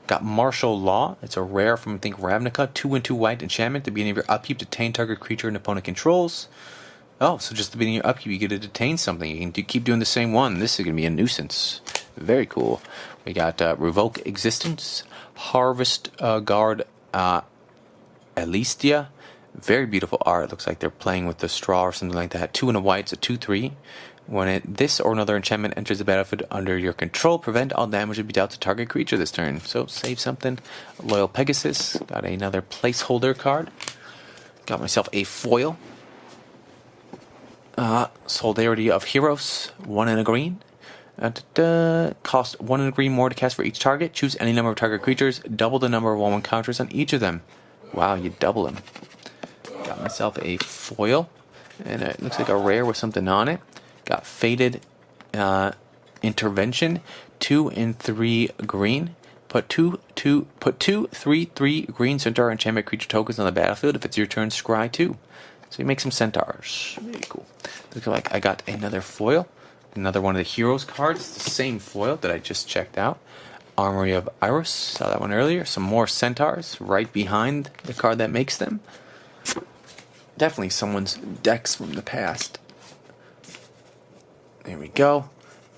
Got Martial Law. It's a rare from, I think, Ravnica. 2 and 2 white enchantment. At the beginning of your upkeep, detain target creature an opponent controls. Oh, so just at the beginning of your upkeep, you get to detain something. You can keep doing the same one. This is going to be a nuisance. Very cool. We got Revoke Existence. Harvest Guard Alistia. Very beautiful art. Looks like they're playing with the straw or something like that. 2 and a white. It's a 2/3. When this or another enchantment enters the battlefield under your control, prevent all damage to be dealt to target creature this turn. So save something. Loyal Pegasus. Got another placeholder card. Got myself a foil. Solidarity of Heroes. 1 and a green. Cost 1 and a green more to cast for each target. Choose any number of target creatures. Double the number of 1/1 counters on each of them. Wow, you double them. Got myself a foil. And it looks like a rare with something on it. Got Faded Intervention, 2 and 3 green. Put two 3/3 green centaur enchantment creature tokens on the battlefield. If it's your turn, scry 2. So you make some centaurs. Very cool. Looks like I got another foil. Another one of the heroes cards. The same foil that I just checked out. Armory of Iris. Saw that one earlier. Some more centaurs right behind the card that makes them. Definitely someone's decks from the past. There we go.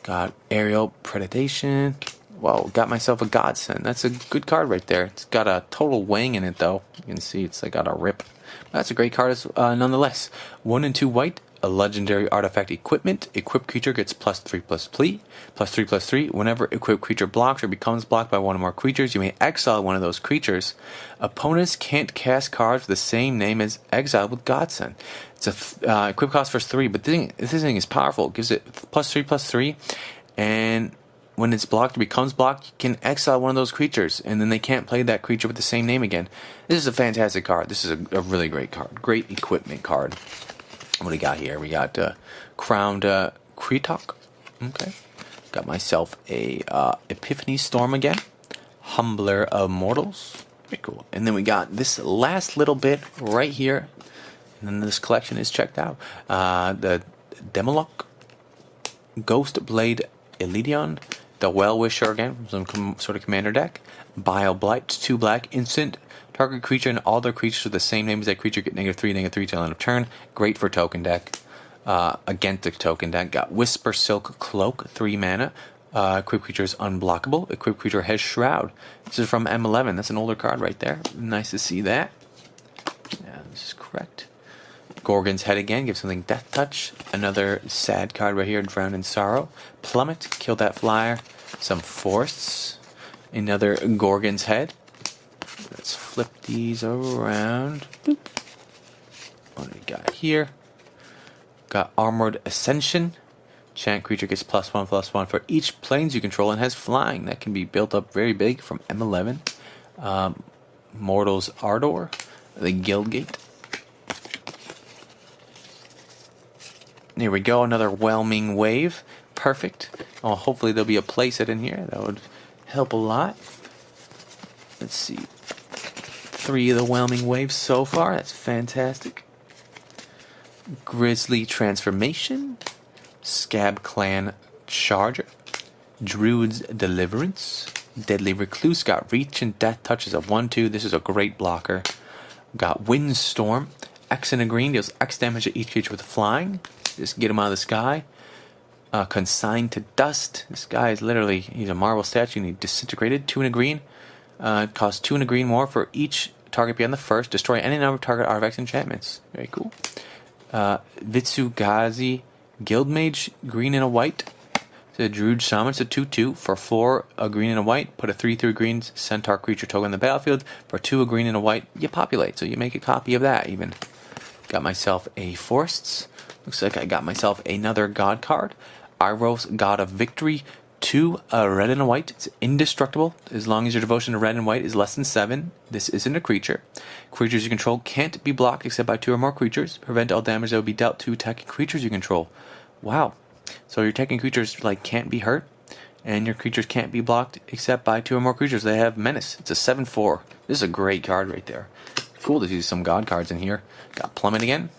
Got Aerial Predation. Whoa, got myself a Godsend. That's a good card right there. It's got a total wang in it, though. You can see it's like got a rip. That's a great card nonetheless. 1 and 2 white. A legendary artifact equipment. Equipped creature gets +3/+3. Whenever equipped creature blocks or becomes blocked by one or more creatures, you may exile one of those creatures. Opponents can't cast cards with the same name as exile with Godsend. It's a equip cost first 3, but this thing is powerful. It gives it +3/+3, and when it's blocked or becomes blocked, you can exile one of those creatures, and then they can't play that creature with the same name again. This is a fantastic card. This is a really great card. Great equipment card. What do we got here? We got Crowned Kretok. Okay. Got myself a Epiphany Storm again. Humbler of Mortals. Very cool. And then we got this last little bit right here. And then this collection is checked out. The Demolok. Ghost Blade Elidion. The Well-Wisher again from some sort of commander deck. Bile Blight. 2 black. Instant. Target creature and all their creatures with the same name as that creature get -3/-3 till end of turn. Great for token deck. Against the token deck. Got Whisper Silk Cloak, 3 mana. Equipped creature is unblockable. Equipped creature has Shroud. This is from M11. That's an older card right there. Nice to see that. Yeah, this is correct. Gorgon's Head again. Give something Death Touch. Another sad card right here. Drown in Sorrow. Plummet. Kill that flyer. Some Forests. Another Gorgon's Head. Let's flip these around. Boop. What do we got here? Got Armored Ascension. Chant creature gets +1/+1 for each planes you control and has flying. That can be built up very big from M11. Mortal's Ardor. The Guildgate. There we go. Another Whelming Wave. Perfect. Oh, hopefully there'll be a playset in here. That would help a lot. Let's see. 3 of the Whelming Waves so far. That's fantastic. Grizzly Transformation. Scab Clan Charger. Druid's Deliverance. Deadly Recluse. Got Reach and Death Touches of 1/2. This is a great blocker. Got Windstorm. X and a green deals X damage to each creature with flying. Just get him out of the sky. Consigned to Dust. This guy is literally, he's a marble statue and he disintegrated. 2 and a green. It costs 2 and a green more for each target beyond the first. Destroy any number of target artifacts and enchantments. Very Vitsugazi Guildmage, green and a white. This The Druid Shaman. It's a 2/2 for 4, a green and a white. Put a 3/3 green centaur creature token on the battlefield. For 2, a green and a white, you populate. So you make a copy of that even. Got myself a Forests. Looks like I got myself another God card. Iros, God of Victory. 2, a red and a white. It's indestructible as long as your devotion to red and white is less than 7. This isn't a creature. Creatures you control can't be blocked except by 2 or more creatures. Prevent all damage that would be dealt to attacking creatures you control. Wow. So your attacking creatures like can't be hurt, and your creatures can't be blocked except by 2 or more creatures. They have menace. It's a 7/4. This is a great card right there. Cool to see some God cards in here. Got Plummet again.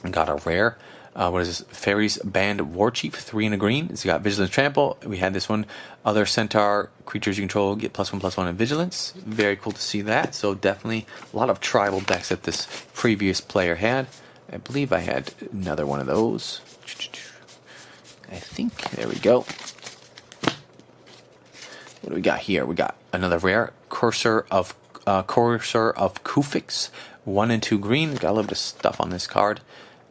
Got a rare. What is this? Fairies Band Warchief, 3 and a green. It's got Vigilance Trample. We had this one. Other Centaur creatures you control get +1/+1 in Vigilance. Very cool to see that. So definitely a lot of tribal decks that this previous player had. I believe I had another one of those. I think, there we go. What do we got here? We got another rare, Cursor of Kufix, 1 and 2 green. Got a little bit of stuff on this card.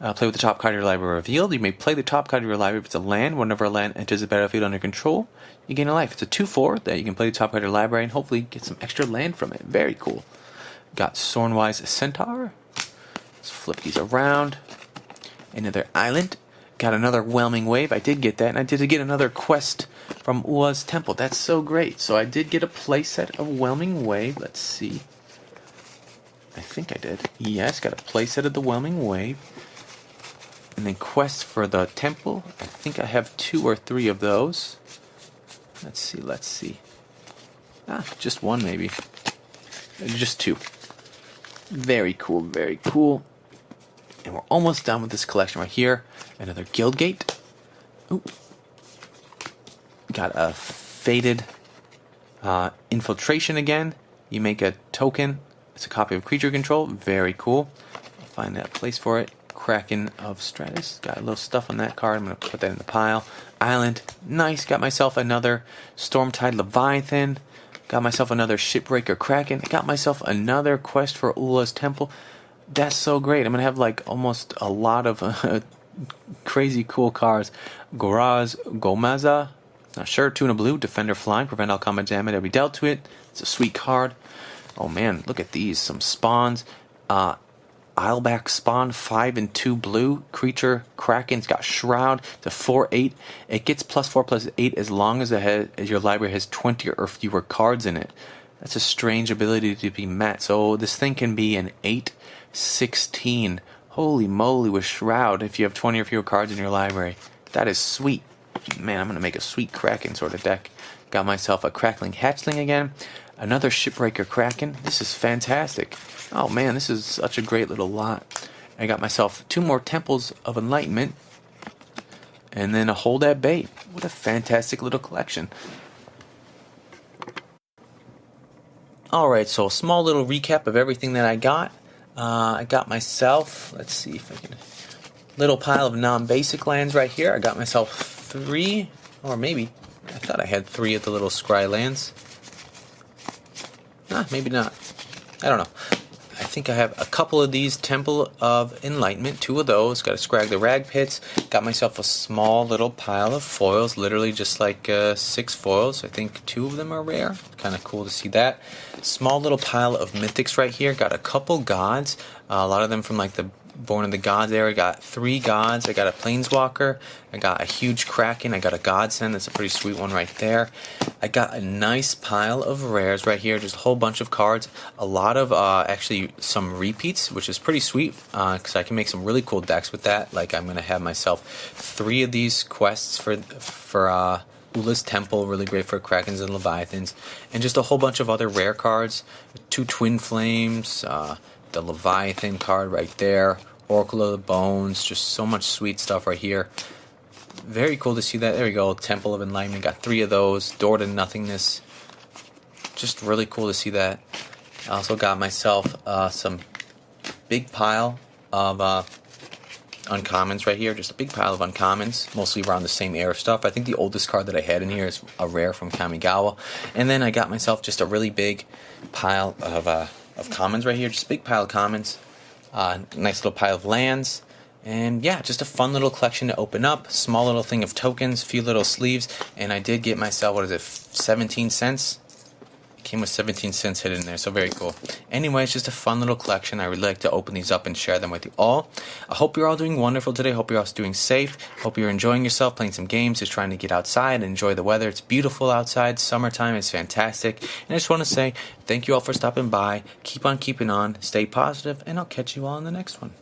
Play with the top card of your library revealed. You may play the top card of your library if it's a land. Whenever a land enters the battlefield under control, you gain a life. It's a 2/4 that you can play the top card of your library and hopefully get some extra land from it. Very cool. Got Sornwise Centaur. Let's flip these around. Another island. Got another Whelming Wave. I did get that, and I did get another quest from Ua's Temple. That's so great. So I did get a playset of Whelming Wave. Let's see. I think I did. Yes, got a playset of the Whelming Wave. And then quests for the temple. I think I have 2 or 3 of those. Let's see. Just 1 maybe. Just 2. Very cool. And we're almost done with this collection right here. Another Guildgate. Ooh. Got a Faded Infiltration again. You make a token. It's a copy of creature control. Very cool. I'll find that place for it. Kraken of Stratus. Got a little stuff on that card. I'm going to put that in the pile. Island. Nice. Got myself another Stormtide Leviathan. Got myself another Shipbreaker Kraken. Got myself another quest for Ula's Temple. That's so great. I'm going to have like almost a lot of crazy cool cards. Goraz Gomaza. Not sure. 2 and a blue. Defender Flying. Prevent all combat damage that be dealt to it. It's a sweet card. Oh man, look at these. Some spawns. Isleback Spawn, 5 and 2 blue. Creature Kraken's got Shroud. It's a 4/8. It gets +4/+8 as long as your library has 20 or fewer cards in it. That's a strange ability to be met. So this thing can be an 8/16. Holy moly with Shroud if you have 20 or fewer cards in your library. That is sweet. Man, I'm going to make a sweet Kraken sort of deck. Got myself a Crackling Hatchling again. Another Shipbreaker Kraken. This is fantastic. Oh man, this is such a great little lot. I got myself 2 more Temples of Enlightenment. And then a Hold at Bay. What a fantastic little collection. Alright, so a small little recap of everything that I got. I got myself, let's see if I can, little pile of non-basic lands right here. I got myself 3, or maybe, I thought I had 3 of the little scry lands. Maybe not. I don't know. I think I have a couple of these Temple of Enlightenment, 2 of those. Got a Scrag the Rag Pits. Got myself a small little pile of foils, literally just like 6 foils. I think 2 of them are rare. Kind of cool to see that. Small little pile of mythics right here. Got a couple gods. A lot of them from like the Born of the Gods era. Got 3 gods. I got a Planeswalker. I got a huge Kraken. I got a Godsend. That's a pretty sweet one right there. I got a nice pile of rares right here. Just a whole bunch of cards. A lot of actually some repeats, which is pretty sweet because I can make some really cool decks with that. Like I'm gonna have myself 3 of these quests for Ula's Temple, really great for Krakens and Leviathans, and just a whole bunch of other rare cards. 2 Twin Flames. The Leviathan card right there, Oracle of the Bones, just so much sweet stuff right here. Very cool to see that. There we go, Temple of Enlightenment, got 3 of those. Door to Nothingness, just really cool to see that. I also got myself some big pile of uncommons right here, just a big pile of uncommons, mostly around the same era stuff. I think the oldest card that I had in here is a rare from Kamigawa. And then I got myself just a really big pile of commons right here, just a big pile of commons, nice little pile of lands, And yeah, just a fun little collection to open up. Small little thing of tokens, few little sleeves, and I did get myself, what is it, 17 cents? It came with 17 cents hidden in there, so very cool. Anyway, it's just a fun little collection. I really like to open these up and share them with you all. I hope you're all doing wonderful today. Hope you're all doing safe. Hope you're enjoying yourself, playing some games, just trying to get outside and enjoy the weather. It's beautiful outside. Summertime is fantastic. And I just want to say thank you all for stopping by. Keep on keeping on. Stay positive, and I'll catch you all in the next one.